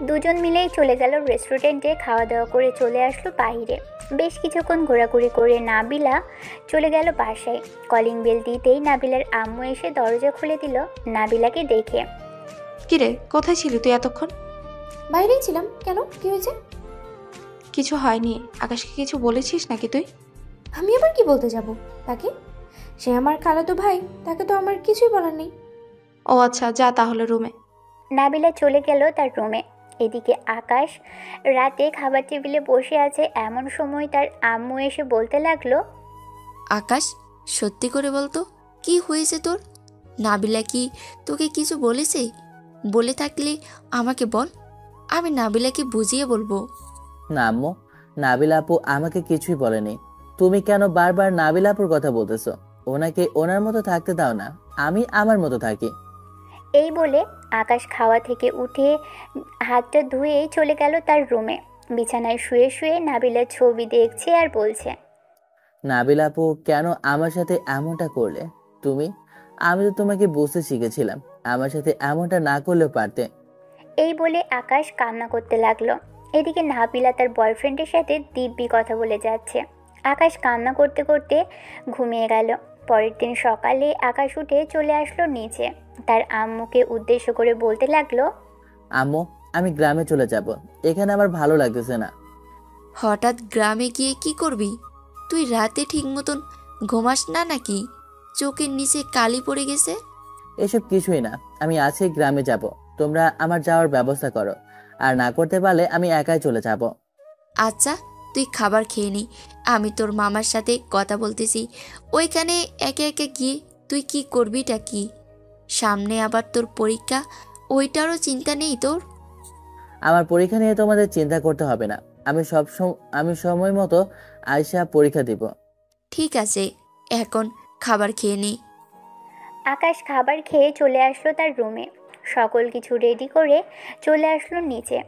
দুজন মিলেই চলে গেল রেস্টুরেন্টে। খাওয়া দাওয়া করে চলে আসলো বাইরে। বেশ কিছুক্ষণ ঘোরাঘুরি করে নাবিলা চলে গেল বাসায়। কলিং বেল দিতেই নাবিলার আম্মু এসে দরজা খুলে দিল নাবিলাকে দেখে। কিরে, কোথায় ছিলি তুই এতক্ষণ? বাইরেই ছিলাম। কেন, কি হয়েছে? কিছু হয়নি। আকাশকে কিছু বলেছিস নাকি তুই? আমি আবার কি বলতে যাব তাকে? সে আমার খালাতো ভাই, তাকে তো আমার কিছুই বলার নেই। ও আচ্ছা, যা তাহলে রুমে। নাবিলা চলে গেল তার রুমে। এদিকে আকাশ রাতে খাবার টেবিলে বসে আছে। এমন সময় তার আম্মু এসে বলতে লাগলো, আকাশ, সত্যি করে বলতো কি হয়েছে তোর? নাবিলা কি তোকে কিছু বলেছে? বলে থাকলে আমাকে বল, আমি নাবিলাকে বুঝিয়ে বলবো। না আম্মু, নাবিলা আপু আমাকে কিছুই বলেনি। তুমি কেন বারবার নাবিলা আপুর কথা বলতেছো? ওনাকে ওনার মতো থাকতে দাও না, আমি আমার মতো থাকি। এই বলে আকাশ খাওয়া থেকে উঠে হাতটা ধুয়েই চলে গেল তার রুমে। বিছানায় শুয়ে শুয়ে নাবিলার ছবি দেখছে আর বলছে, নাবিলা আপু কেন আমার সাথে এমনটা করলে? আমি তো তোমাকে বুঝতে শিখেছিলাম, আমার সাথে এমনটা না করলেও পারতে। এই বলে আকাশ কান্না করতে লাগলো। এদিকে নাবিলা তার বয়ফ্রেন্ডের সাথে দিব্যি কথা বলে যাচ্ছে। আকাশ কান্না করতে করতে ঘুমিয়ে গেল। পরের দিন সকালে আকাশ উঠে চলে আসলো নিচে। তার আম্মুকে উদ্দেশ্য করে বলতে লাগলো, আম্মু, আমি গ্রামে চলে যাব, এখানে আমার ভালো লাগতেছে না। হঠাৎ গ্রামে গিয়ে কি করবি? তুই রাতে ঠিক মতন ঘুমাস না নাকি? চোখের নিচে কালি পড়ে গেছে। এসব কিছুই না, আমি আজকে গ্রামে যাব। তোমরা আমার যাওয়ার ব্যবস্থা করো, আর না করতে পারলে আমি একাই চলে যাব। আচ্ছা, তুই খাবার খেয়ে নি, আমি তোর মামার সাথে কথা বলতেছি। ওইখানে একে একে গিয়ে তুই কি করবিটা কি? সামনে আবার তোর পরীক্ষা, ওইটারও চিন্তা নেই তোর? আমার পরীক্ষা নিয়ে তোমাদের চিন্তা করতে হবে না। আমি সময় মতো আয়শা পরীক্ষা দিব। ঠিক আছে, এখন খাবার খেয়ে নি। আকাশ খাবার খেয়ে চলে আসলো তার রুমে। সকল কিছু রেডি করে চলে আসলো নিচে।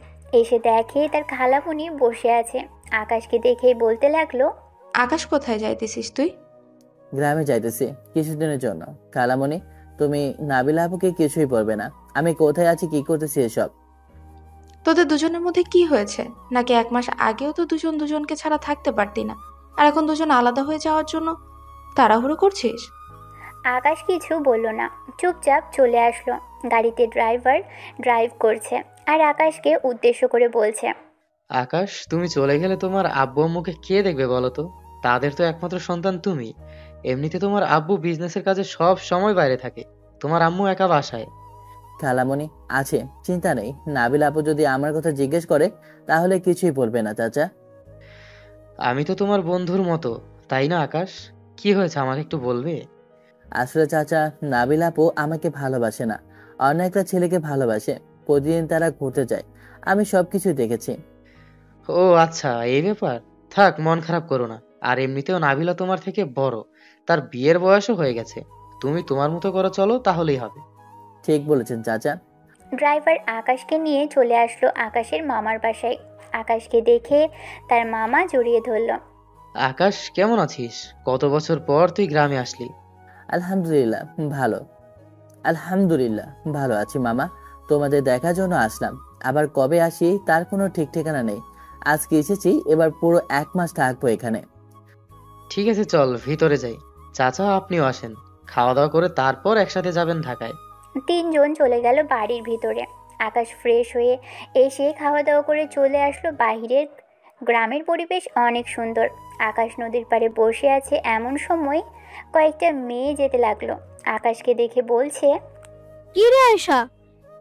এসে দেখে তার খালামণি বসে আছে। আকাশকে দেখেই বলতে লাগলো, আকাশ, কোথায় যাইতেছিস তুই? গ্রামে যাইতেছি কিছুদিনের জন্য। খালামণি, তুমি নাবিলা আপুকে কিছুই বলবে না আমি কোথায় আছি কি করতেছি এসব। তোদের দুজনের মধ্যে কি হয়েছে? নাকি 1 মাস আগেও তো দুজন দুজনকে ছাড়া থাকতে পারতি না, আর এখন দুজন আলাদা হয়ে যাওয়ার জন্য তাড়াহুড়ো করছিস? আকাশ কিছু বলল না, চুপচাপ চলে আসলো। গাড়িতে ড্রাইভার ড্রাইভ করছে আর আকাশকে উদ্দেশ্য করে বলছে, আকাশ, তুমি চলে গেলে তোমার আব্বু আম্মুকে কে দেখবে বলো তো? তাদের তো একমাত্র সন্তান তুমি। এমনিতে তোমার আব্বু বিজনেসের কাজে সব সময় বাইরে থাকে, তোমার আম্মু একা বাসায়। খালামণি আছে, চিন্তা নেই। নাবিলা আপু যদি আমার কথা জিজ্ঞেস করে তাহলে কিছুই বলবে না চাচা। আমি তো তোমার বন্ধুর মতো, তাই না আকাশ? কি হয়েছে আমাকে একটু বলবে? আসলে চাচা, নাবিলা আপু আমাকে ভালোবাসে না, অন্য একটা ছেলেকে ভালোবাসে। প্রতিদিন তারা ঘুরতে যায়, আমি সবকিছু দেখেছি। ও আচ্ছা, এই ব্যাপার। থাক, মন খারাপ করো না। আর এমনিতেও নাবিলা তোমার থেকে বড়, তার বিয়ের বয়সও হয়ে গেছে। তুমি তোমার মতো করে চলো, তাহলেই হবে। ঠিক বলেছেন চাচা। ড্রাইভার আকাশকে নিয়ে চলে আসলো আকাশের মামার বাসায়। আকাশকে দেখে তার মামা জড়িয়ে ধরল। আকাশ, কেমন আছিস? কত বছর পর তুই গ্রামে আসলি? আলহামদুলিল্লাহ ভালো। আলহামদুলিল্লাহ ভালো আছি মামা, তোমাদের দেখার জন্য আসলাম। আবার কবে আসি তার কোনো ঠিক ঠিকানা নেই। আজকে এসেছি, এবার পুরো 1 মাস থাকবো এখানে। ঠিক আছে, চল ভিতরে যাই। চাচা, আপনিও আসেন। খাওয়া দাওয়া করে তারপর একসাথে যাবেন ঢাকায়। 3 জন চলে গেল বাড়ির ভিতরে। আকাশ ফ্রেশ হয়ে এসে খাওয়া দাওয়া করে চলে আসলো বাইরের। গ্রামের পরিবেশ অনেক সুন্দর। আকাশ নদীর পাড়ে বসে আছে, এমন সময় কয়েকটা মেয়ে যেতে লাগলো। আকাশকে দেখে বলছে, কি রে আয়শা,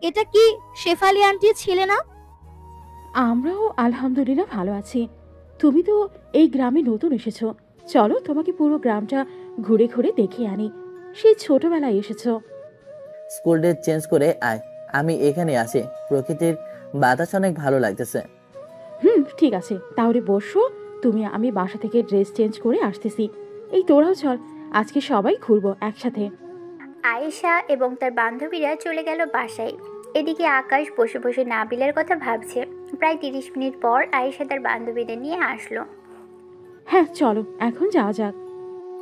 এটা কি শেফালি আন্টির ছেলে না? আমরাও আলহামদুলিল্লাহ ভালো আছি। তুমি তো এই গ্রামে নতুন এসেছো, চলো তোমাকে পুরো গ্রামটা ঘুরে ঘুরে দেখিয়ে আনি। সেই ছোটবেলায় এসেছো। স্কুল ড্রেস চেঞ্জ করে আয়, আমি এখানে আসি। প্রকৃতির বাতাস অনেক ভালো লাগতেছে। ঠিক আছে, তাহলে বসো তুমি। আমি বাসা থেকে ড্রেস চেঞ্জ করে আসতেছি। এই তোরাও চল, আজকে সবাই ঘুরবো একসাথে। আয়েশা এবং তার বান্ধবীরা চলে গেল বাসায়। এদিকে আকাশ বসে বসে নাবিলার কথা ভাবছে। প্রায় 30 মিনিট পর আয়েশা তার বান্ধবীদের নিয়ে আসলো। হ্যাঁ চলো, এখন যাওয়া যাক।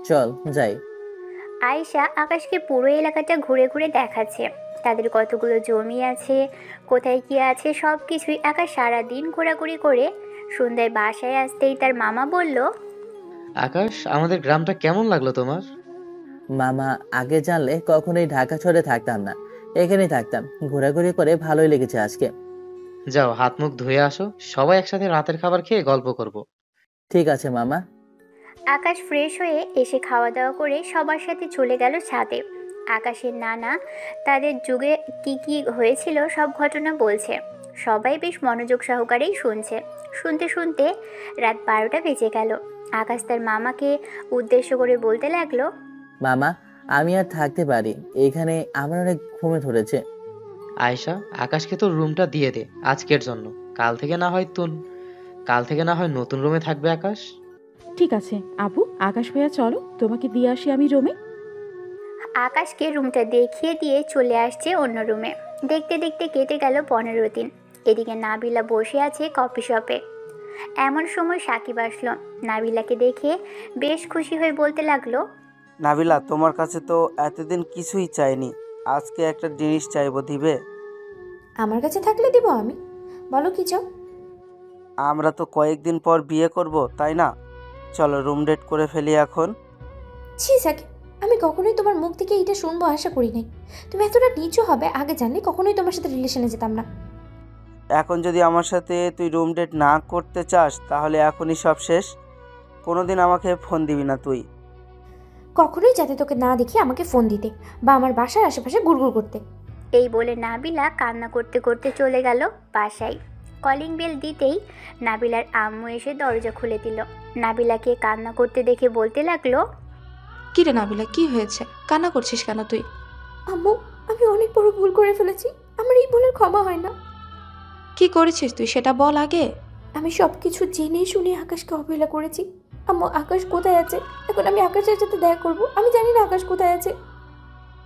চল যাই। আয়েশা আকাশকে পুরো এলাকাটা ঘুরে ঘুরে দেখাচ্ছে। তাদের কতগুলো জমি আছে, কোথায় কি আছে, সব কিছুই। আকাশ সারাদিন ঘোরাঘুরি করে সন্ধ্যায় বাসায় আসতেই তার মামা বলল, আকাশ, আমাদের গ্রামটা কেমন লাগলো তোমার? মামা, আগে জানলে কখনোই ঢাকা শহরে থাকতাম না, এখানেই থাকতাম। ঘোরাঘুরি করে ভালোই লেগেছে আজকে। যাও, হাত মুখ ধুয়ে আসো, সবাই একসাথে রাতের খাবার খেয়ে গল্প করব। ঠিক আছে মামা। আকাশ ফ্রেশ হয়ে এসে খাওয়া দাওয়া করে সবার সাথে চলে গেল ছাদে। আকাশের নানা তাদের যুগে কি কি হয়েছিল সব ঘটনা বলছে। সবাই বেশ মনোযোগ সহকারেই শুনছে। শুনতে শুনতে রাত 12টা বেজে গেল। আকাশ তার মামাকে উদ্দেশ্য করে বলতে লাগলো, মামা, আমি আর থাকতে পারি, এখানে আমার অনেক ঘুমে ধরেছে। আয়েশা, আকাশকে তোর রুমটা দিয়ে দে আজকের জন্য। কাল থেকে না হয় নতুন রুমে থাকবে আকাশ। ঠিক আছে আপু, আকাশ ভাইয়া চলো তোমাকে দিয়ে আসি আমি রুমে। আকাশকে রুমটা দেখিয়ে দিয়ে চলে আসছে অন্য রুমে। দেখতে দেখতে কেটে গেল 15 দিন। এদিকে নাবিলা বসে আছে কফি শপে। এমন সময় সাকিব আসলো। নাবিলাকে দেখে বেশ খুশি হয়ে বলতে লাগলো, নাবিলা, তোমার কাছে তো এতদিন কিছুই চাইনি, আজকে একটা জিনিস চাইবো, দিবে? আমার কাছে থাকলে দিব আমি। বলো কি চাও? আমরা তো কয়েকদিন পর বিয়ে করব, তাই না? চলো রুম ডেট করে ফেলি এখন। ছি সাকিব, আমি কখনোই তোমার মুখ থেকে এটা শুনবো আশা করি নাই। তুমি এতটা নিচু হবে আগে জানলে কখনোই তোমার সাথে রিলেশনে যেতাম না। এখন যদি আমার সাথে তুই রুম ডেট না করতে চাস তাহলে এখনই সব শেষ। কোনোদিন আমাকে ফোন দিবি না তুই। কখনোই যাতে তোকে না দেখি আমাকে ফোন দিতে বা আমার বাসার আশেপাশে গুড়গুড় করতে। এই বলে নাবিলা কান্না করতে করতে চলে গেল বাসায়। কলিং বেল দিতেই নাবিলার আম্মু এসে দরজা খুলে দিল। নাবিলাকে কান্না করতে দেখে বলতে লাগলো, কি রে নাবিলা, কি হয়েছে? কান্না করছিস কেন তুই? আম্মু, আমি অনেক বড় ভুল করে ফেলেছি, আমার এই ভুলের ক্ষমা হয় না। কি করেছিস তুই সেটা বল আগে। আমি সব কিছু জেনে শুনে আকাশকে অবহেলা করেছি। আম্মু, আকাশ কোথায় আছে? এখন আমি আকাশের সাথে দেখা করব, আমি জানি না আকাশ কোথায় আছে।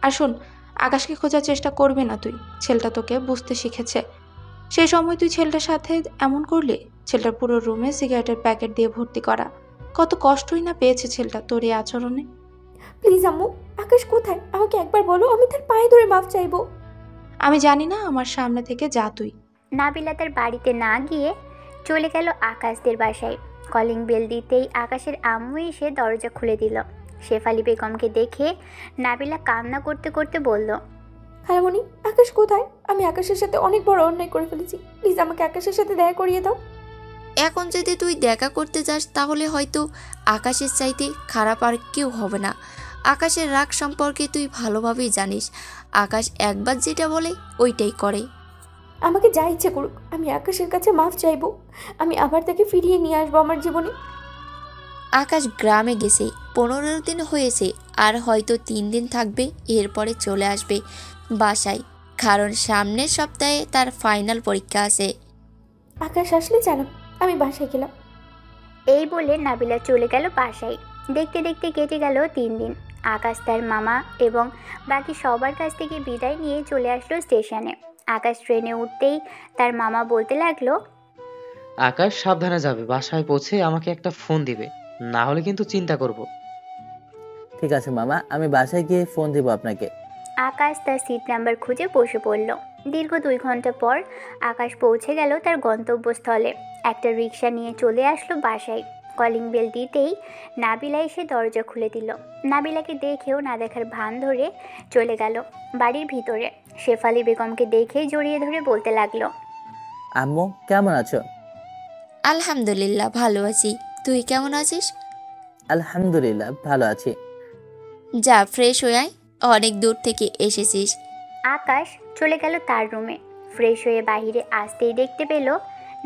আর শোন, আকাশকে খোঁজার চেষ্টা করবি না তুই। ছেলেটা তোকে বুঝতে শিখেছে। সেই সময় তুই ছেলেটার সাথে এমন করলি। ছেলেটার পুরো রুমে সিগারেটের প্যাকেট দিয়ে ভর্তি করা। কত কষ্টই না পেয়েছে ছেলেটা তোর এই আচরণে। প্লিজ আম্মু, আকাশ কোথায় আমাকে একবার বলো, আমি তার পায়ে ধরে মাফ চাইবো। আমি জানি না, আমার সামনে থেকে যা তুই। নাবিলা তার বাড়িতে না গিয়ে চলে গেল আকাশদের বাসায়। কলিং বেল দিতেই আকাশের আম্মু এসে দরজা খুলে দিল। শেফালি বেগমকে দেখে নাবিলা কান্না করতে করতে বলল, খালামণি, আকাশ কোথায়? আমি আকাশের সাথে অনেক বড় অন্যায় করে ফেলেছি, প্লিজ আমাকে আকাশের সাথে দেখা করিয়ে দাও। এখন যদি তুই দেখা করতে যাস তাহলে হয়তো আকাশের চাইতে খারাপ আর কেউ হবে না। আকাশের রাগ সম্পর্কে তুই ভালোভাবেই জানিস। আকাশ একবার যেটা বলে ওইটাই করে। আমাকে যা ইচ্ছে করুক, আমি আকাশের কাছে মাফ চাইবো। আমি আবার তাকে ফিরিয়ে নিয়ে আসবো আমার জীবনে। আকাশ গ্রামে গেছে, 15 দিন হয়েছে, আর হয়তো 3 দিন থাকবে, এরপরে চলে আসবে বাসায়, কারণ সামনের সপ্তাহে তার ফাইনাল পরীক্ষা আছে। আকাশ আসলে জানো, আমি বাসায় গেলাম। এই বলে নাবিলা চলে গেল বাসায়। দেখতে দেখতে কেটে গেল 3 দিন। আকাশ তার মামা এবং বাকি সবার কাছ থেকে বিদায় নিয়ে চলে আসলো স্টেশনে। আকাশ ট্রেনে উঠতেই তার মামা বলতে লাগলো, আকাশ সাবধানে যাবে, বাসায় পৌঁছে আমাকে একটা ফোন দিবে, না হলে কিন্তু চিন্তা করব। ঠিক আছে মামা, আমি বাসায় গিয়ে ফোন দিব আপনাকে। আকাশ তার সিট নাম্বার খুঁজে বসে পড়ল। দীর্ঘ 2 ঘন্টা পর আকাশ পৌঁছে গেল তার গন্তব্যস্থলে। একটা রিক্সা নিয়ে চলে আসলো বাসায়। কলিং বেল দিতেই নাবিলা এসে দরজা খুলে দিল। নাবিলাকে দেখেও না দেখার ভান ধরে চলে গেল বাড়ির ভিতরে। শেফালি বেগমকে দেখেই জড়িয়ে ধরে বলতে লাগলো, আম্মু কেমন আছো? আলহামদুলিল্লাহ ভালো আছি, তুই কেমন আছিস? আলহামদুলিল্লাহ ভালো আছি। যা ফ্রেশ হয়ে আয়, অনেক দূর থেকে এসেছিস। আকাশ চলে গেল তার রুমে। ফ্রেশ হয়ে বাইরে আসতেই দেখতে পেল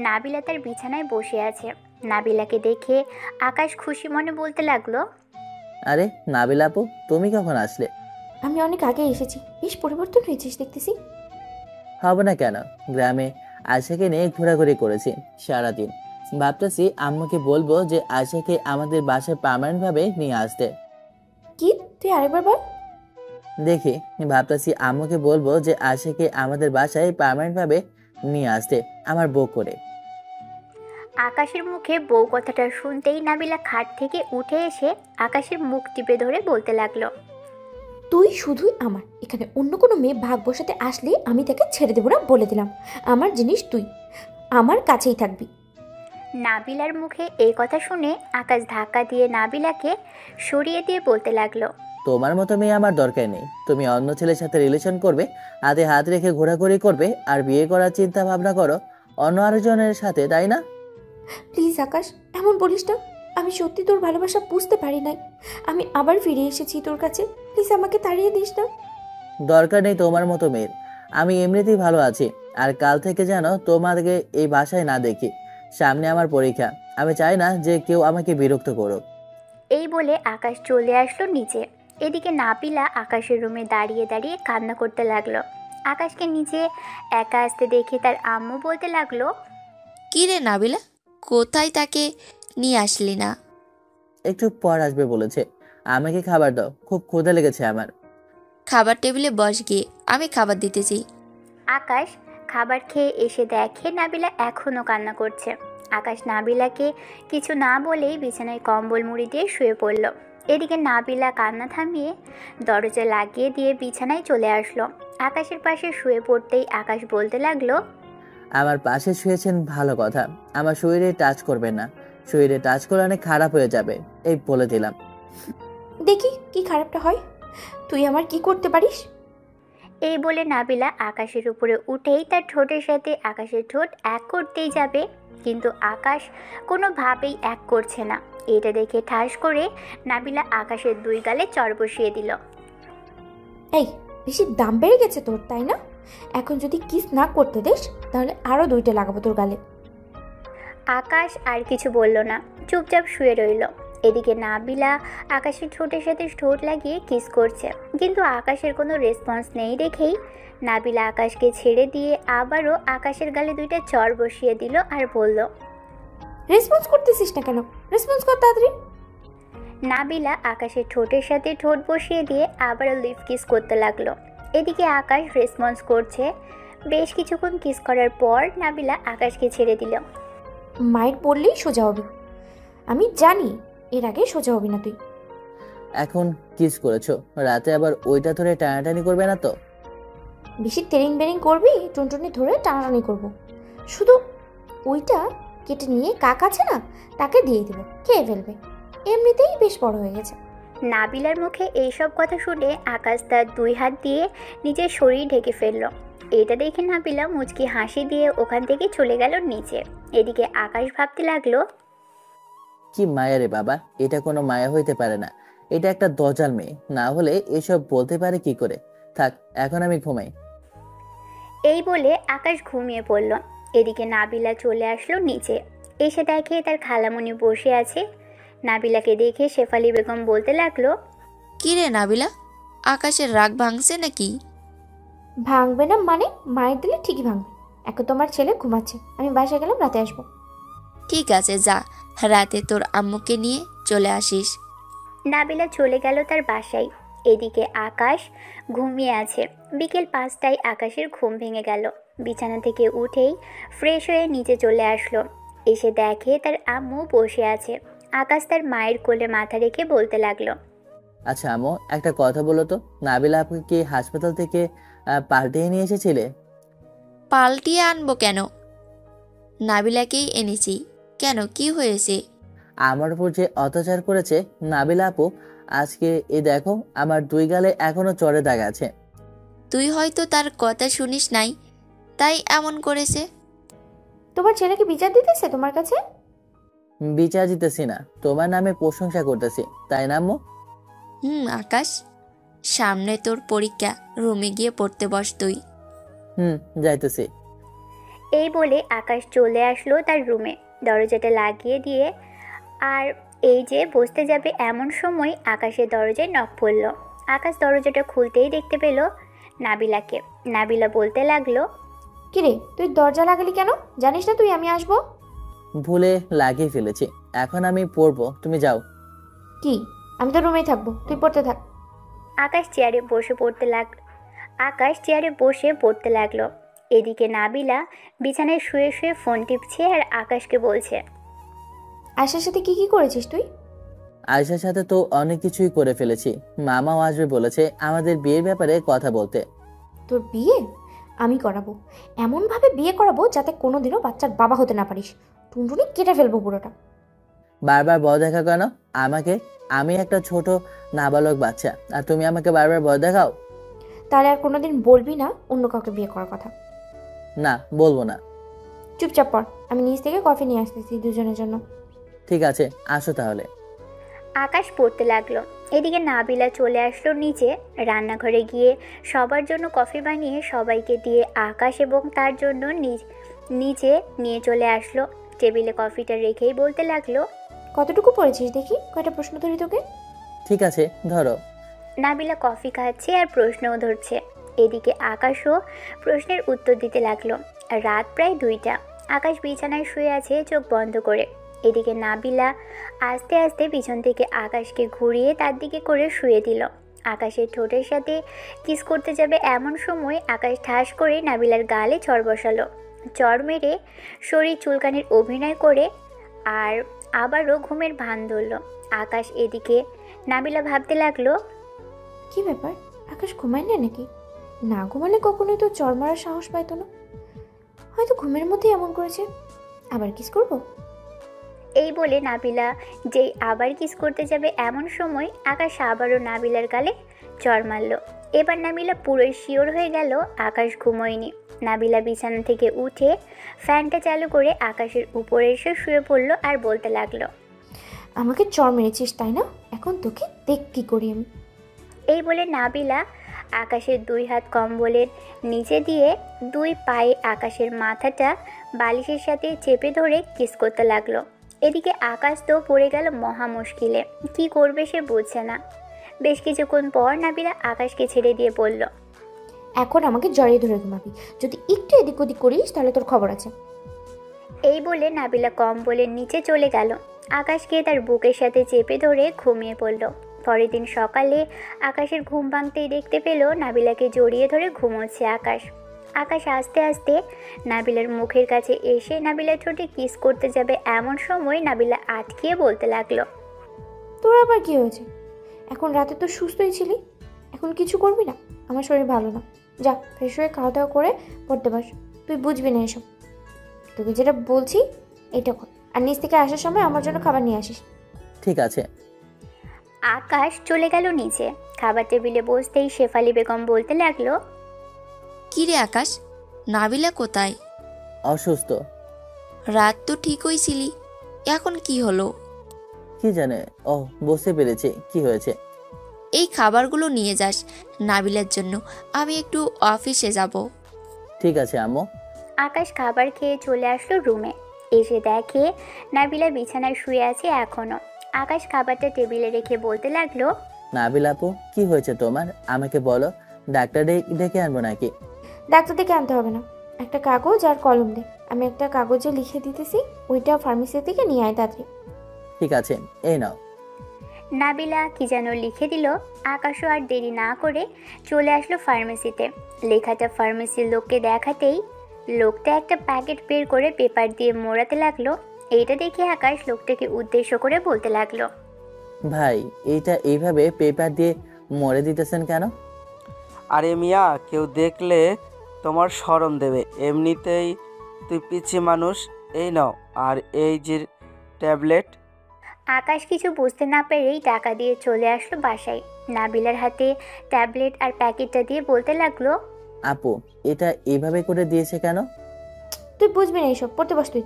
নাবিলা তার বিছানায় বসে আছে। নাবিলাকে দেখে আকাশ খুশি মনে বলতে লাগলো, আরে নাবিল আপু, তুমি কখন আসলে? আমি অনেক আগে এসেছি, বেশ পরিবর্তন হয়েছিস দেখতেছি। হবে না কেন, গ্রামে আয়শাকে নিয়ে ঘোরাঘুরি করেছি সারাদিন। ভাবতেছি আম্মুকে বলবো যে আয়শাকে আমাদের বাসায় পার্মানেন্ট ভাবে নিয়ে আসতে। কি, তুই আরেকবার বল। দেখি, ভাবতেছি আম্মুকে বলবো যে আয়শাকে আমাদের বাসায় পার্মানেন্ট ভাবে নিয়ে আসতে, আমার বউ করে। আকাশের মুখে বউ কথাটা শুনতেই নাবিলা খাট থেকে উঠে এসে আকাশের মুখ টিপে ধরে বলতে লাগলো, তুই শুধুই আমার, এখানে অন্য কোনো মেয়ে ভাগ বসাতে আসলে আমি তাকে ছেড়ে দেবো না, বলে দিলাম। আমার জিনিস তুই আমার কাছেই থাকবি। নাবিলার মুখে এই কথা শুনে আকাশ ধাক্কা দিয়ে নাবিলাকে সরিয়ে দিয়ে বলতে লাগলো, তোমার মতো মেয়ে আমার দরকার নেই। তুমি অন্য ছেলের সাথে রিলেশন করবে, হাতে হাত রেখে ঘোরাঘুরি করবে, আর বিয়ে করার চিন্তা ভাবনা করো অন্য আরেকজনের সাথে, তাই না? প্লিজ আকাশ, এমন বলিস না। আমি সত্যি তোর ভালোবাসা বুঝতে পারি নাই। আমি আবার ফিরে এসেছি তোর কাছে, প্লিজ আমাকে তাড়িয়ে দিস না। দরকার নেই তোমার মতো মেয়ের, আমি এমনিতেই ভালো আছি। আর কাল থেকে যেন তোমাকে এই বাসায় না দেখি। সামনে আমার পরীক্ষা, আমি চাই না যে কেউ আমাকে বিরক্ত করুক। এই বলে আকাশ চলে আসলো নিচে। এদিকে নাবিলা আকাশের রুমে দাঁড়িয়ে দাঁড়িয়ে কান্না করতে লাগলো। আকাশকে নিচে একা আসতে দেখে তার আম্মু বলতে লাগলো, কি রে নাবিলা, কোথায় তাকে নিয়ে আসলি না? একটু পর আসবে বলেছে। আমাকে খাবার দাও, খুব ক্ষুধা লেগেছে আমার। খাবার টেবিলে বস গিয়ে, আমি খাবার দিতেছি। আকাশ খাবার খেয়ে এসে দেখে নাবিলা এখনও কান্না করছে। আকাশ নাবিলাকে কিছু না বলেই বিছানায় কম্বল মুড়ি দিয়ে শুয়ে পড়ল। এদিকে নাবিলা কান্না থামিয়ে দরজা লাগিয়ে দিয়ে বিছানায় চলে আসলো। আকাশের পাশে শুয়ে পড়তেই আকাশ বলতে লাগলো, আমার পাশে শুয়েছেন ভালো কথা, আমার শরীরে টাচ করবেন না। শরীরে টাচ করলে অনেক খারাপ হয়ে যাবে, এই বলে দিলাম। দেখি কি খারাপটা হয়, তুই আমার কি করতে পারিস। এই বলে নাবিলা আকাশের উপরে উঠেই তার ঠোঁটের সাথে আকাশের ঠোঁট এক করতেই যাবে, কিন্তু আকাশ কোনোভাবেই এক করছে না। এটা দেখে ঠাস করে নাবিলা আকাশের 2 গালে চড় বসিয়ে দিল। এই, বেশি দাম বেড়ে গেছে তোর, তাই না? এখন যদি কিস না করতে দিস তাহলে আরো 2টা লাগাবো তোর গালে। আকাশ আর কিছু বলল না, চুপচাপ শুয়ে রইল। এদিকে নাবিলা আকাশের ঠোঁটের সাথে ঠোঁট লাগিয়ে কিস করছে, কিন্তু আকাশের কোনো রেসপন্স নেই দেখেই নাবিলা আকাশকে ছেড়ে দিয়ে আবারও আকাশের গালে 2টা চড় বসিয়ে দিল আর বলল, রেসপন্স করতেছিস না কেন? রেসপন্স কর তাড়াতাড়ি। নাবিলা আকাশের ঠোঁটের সাথে ঠোঁট বসিয়ে দিয়ে আবারও লিপ কিস করতে লাগলো। এদিকে আকাশ রেসপন্স করছে। বেশ কিছুক্ষণ কিস করার পর নাবিলা আকাশকে ছেড়ে দিল। মায়ের পড়লেই সোজা হবি, আমি জানি। এর আগে সোজা হবি না তুই। এখন কিস করেছো, রাতে আবার ওইটা ধরে টানাটানি করবে না তো? বেশি তেরিং বেরিং করবি, টুনটুনি ধরে টানাটানি করব। শুধু ওইটা কেটে নিয়ে কাক আছে না, তাকে দিয়ে দিব, খেয়ে ফেলবে। এমনিতেই বেশ বড় হয়ে গেছে। নাবিলার মুখে এইসব কথা শুনে আকাশ তার 2 হাত দিয়ে নিজের শরীর ঢেকে ফেলল। এটা দেখে নাবিলা মুচকি হাসি দিয়ে ওখান থেকে চলে গেল নিচে। এদিকে আকাশ ভাবতে লাগলো, কি মায়া রে বাবা, এটা কোনো মায়া হইতে পারে না, এটা একটা দজাল মেয়ে, না হলে এসব বলতে পারে কি করে। থাক, এখন আমি ঘুমাই। এই বলে আকাশ ঘুমিয়ে পড়ল। এদিকে নাবিলা চলে আসলো নিচে। এসে দেখে তার খালামণি বসে আছে। নাবিলাকে দেখে শেফালি বেগম বলতে লাগলো, কি রে নাবিলা, আকাশের রাগ ভাঙছে নাকি? ভাঙবে না মানে? মায়ের দিলে ঠিকই ভাঙবে। এখন তোমার ছেলে ঘুমাচ্ছে, আমি বাসায় গেলাম, রাতে আসবো। ঠিক আছে, যা, রাতে তোর আম্মুকে নিয়ে চলে আসিস। নাবিলা চলে গেল তার বাসায়। এদিকে আকাশ ঘুমিয়ে আছে। বিকেল 5টায় আকাশের ঘুম ভেঙে গেল। বিছানা থেকে উঠেই ফ্রেশ হয়ে নিচে চলে আসলো। এসে দেখে তার আম্মু বসে আছে। আকাশ তার মায়ের কোলে মাথা রেখে বলতে লাগলো, আচ্ছা আম্মু, একটা কথা বলো তো, নাবিলা আপনি কি হাসপাতাল থেকে পাল্টিয়ে নিয়ে এসেছিলে? পাল্টিয়ে আনবো কেন? নাবিলাকেই এনেছি। কেন, কি হয়েছে? আমার উপর যে অত্যাচার করেছে নাবিলা আপু, আজকে এই দেখো আমার 2 গালে এখনো চড়ে দাগ আছে। তুই হয়তো তার কথা শুনিস নাই, তাই এমন করেছে। তোমার ছেলেকে বিচার দিতেছে তোমার কাছে? বিচার দিতেছি না, তোমার নামে প্রশংসা করতেছি, তাই না আম্মু? আকাশ, সামনে তোর পরীক্ষা, রুমে গিয়ে পড়তে বস তুই। যাইতেছি। এই বলে আকাশ চলে আসলো তার রুমে, দরজাটা লাগিয়ে দিয়ে। আর এই যে বসতে যাবে এমন সময় আকাশের দরজায় নক পড়ল। আকাশ দরজাটা খুলতেই দেখতে পেল নাবিলাকে। নাবিলা বলতে লাগলো, কিরে, তুই দরজা লাগালি কেন? জানিস না তুই আমি আসবো? ভুলে লাগিয়ে ফেলেছি, এখন আমি পড়বো, তুমি যাও। কি? আমি তো রুমেই থাকবো, তুই পড়তে থাক। আকাশ চেয়ারে বসে পড়তে লাগলো। এদিকে নাবিলা বিছানায় শুয়ে শুয়ে ফোন টিপছে আর আকাশকে বলছে, আয়শার সাথে কি কি করেছিস তুই? আয়শার সাথে তো অনেক কিছুই করে ফেলেছি, মামাও আসবে বলেছে আমাদের বিয়ের ব্যাপারে কথা বলতে। তোর বিয়ে আমি করাবো, এমনভাবে বিয়ে করাবো যাতে কোনোদিনও বাচ্চার বাবা হতে না পারিস। টুনটুনি কেটে ফেলবো পুরোটা। বারবার ভয় দেখা কেন আমাকে? আমি একটা ছোট নাবালক বাচ্চা, আর তুমি আমাকে বারবার ভয় দেখাও। তাহলে আর কোনোদিন বলবি না অন্য কাউকে বিয়ে করার কথা। না, বলবো না। চুপচাপ পড়, আমি নিচ থেকে কফি নিয়ে আসতেছি দুজনের জন্য। ঠিক আছে, আসো তাহলে। আকাশ পড়তে লাগলো। এদিকে নাবিলা চলে আসলো নিচে। রান্নাঘরে গিয়ে সবার জন্য কফি বানিয়ে সবাইকে দিয়ে আকাশ এবং তার জন্য নিচে নিয়ে চলে আসলো। টেবিলে কফিটা রেখেই বলতে লাগলো, কতটুকু পড়েছিস দেখি, কয়টা প্রশ্ন ধরি তোকে। ঠিক আছে, ধরো। নাবিলা কফি খাচ্ছে আর প্রশ্নও ধরছে। এদিকে আকাশও প্রশ্নের উত্তর দিতে লাগলো। রাত প্রায় 2টা। আকাশ বিছানায় শুয়ে আছে চোখ বন্ধ করে। এদিকে নাবিলা আস্তে আস্তে পিছন থেকে আকাশকে ঘুরিয়ে তার দিকে করে শুয়ে দিল। আকাশের ঠোঁটের সাথে কিস করতে যাবে এমন সময় আকাশ ঠাস করে নাবিলার গালে চড় বসালো। চড় মেরে শরীর চুলকানির অভিনয় করে আর আবারও ঘুমের ভান ধরল আকাশ। এদিকে নাবিলা ভাবতে লাগলো, কি ব্যাপার, আকাশ ঘুমায় না নাকি? না ঘুমালে কখনোই তো চড় মারার সাহস পাইতো না, হয়তো ঘুমের মধ্যে এমন করেছে। আবার কিস করবো? এই বলে নাবিলা যেই আবার কিস করতে যাবে এমন সময় আকাশ আবারও নাবিলার গালে চড় মারল। এবার নাবিলা পুরোই শিওর হয়ে গেল আকাশ ঘুমোয়নি। নাবিলা বিছানা থেকে উঠে ফ্যানটা চালু করে আকাশের উপরে এসে শুয়ে পড়ল আর বলতে লাগলো, আমাকে চড় মেরেছিস তাই না? এখন তোকে দেখ কি করি আমি। এই বলে নাবিলা আকাশের 2 হাত কম্বলের নিচে দিয়ে 2 পায়ে আকাশের মাথাটা বালিশের সাথে চেপে ধরে কিস করতে লাগলো। এদিকে আকাশ তো পড়ে গেল মহা মুশকিলে, কি করবে সে বুঝছে না। বেশ কিছুক্ষণ পর নাবিলা আকাশকে ছেড়ে দিয়ে বলল, এখন আমাকে জড়িয়ে ধরে ঘুমাবি, যদি একটু এদিক ওদিক করিস তাহলে তোর খবর আছে। এই বলে নাবিলা কম্বলের নিচে চলে গেল। আকাশকে তার বুকের সাথে চেপে ধরে ঘুমিয়ে পড়ল। পরের দিন সকালে আকাশের ঘুম ভাঙতেই দেখতে পেল নাবিলাকে জড়িয়ে ধরে ঘুমোচ্ছে আকাশ। আকাশ আস্তে আস্তে নাবিলার মুখের কাছে এসে নাবিলার ঠোঁটে কিস করতে যাবে এমন সময় নাবিলা আটকিয়ে বলতে লাগলো, তোর আবার কি হয়েছে? এখন রাতে তো সুস্থই ছিলি, এখন কিছু করবি না? আমার শরীর ভালো না, যা ফ্রেশ হয়ে খাওয়া দাওয়া করে পড়তে বস। তুই বুঝবি না এসব, তোকে যেটা বলছি এটা কর, আর নিচ থেকে আসার সময় আমার জন্য খাবার নিয়ে আসিস। ঠিক আছে। আকাশ চলে গেল নিচে। খাবার টেবিলে বসতেই শেফালি বেগম বলতে লাগলো, কি রে আকাশ, নাবিলা কোথায়? অসুস্থ। রাত তো ঠিকই ছিলি, এখন কি হলো? কি জানে। ও, বুঝতে পেরেছি কি হয়েছে। এই খাবারগুলো নিয়ে যাস নাবিলার জন্য, আমি একটু অফিসে যাব। ঠিক আছে আম্মু। আকাশ খাবার খেয়ে চলে আসলো রুমে। এসে দেখে নাবিলা বিছানায় শুয়ে আছে এখনো। আকাশ খাবারটা টেবিলে রেখে বলতে লাগলো, নাবিল আপু, কি হয়েছে তোমার? আমাকে বলো, ডাক্তার ডেকে আনবো নাকি? ডাক্তার থেকে আনতে হবে না, একটা কাগজ আর কলম দে, আমি একটা কাগজে লিখে দিতেছি, ওইটা ফার্মেসি থেকে নিয়ে আয় তাড়াতাড়ি। ঠিক আছে, এই নাও। নাবিলা কি যেন লিখে দিল। আকাশও আর দেরি না করে চলে আসলো ফার্মেসিতে। লেখাটা ফার্মেসির লোককে দেখাতেই লোকটা একটা প্যাকেট বের করে পেপার দিয়ে মোড়াতে লাগলো। এইটা দেখে আকাশ লোকটাকে উদ্দেশ্য করে বলতে লাগলো, ভাই, এইটা এইভাবে পেপার দিয়ে মরে দিতেছেন কেন? আরে মিয়া, কেউ দেখলে তোমার শরম দেবে, এমনিতেই তুই পিচ্ছি মানুষ। এই নাও, আর এই যে ট্যাবলেট। আকাশ কিছু বুঝতে না পেরেই টাকা দিয়ে চলে আসলো বাসায়। নাবিলার হাতে ট্যাবলেট আর প্যাকেটটা দিয়ে বলতে লাগলো, আপু, এটা এইভাবে করে দিয়েছে কেন? তুই বুঝবি না এইসব, পড়তে বস তুই।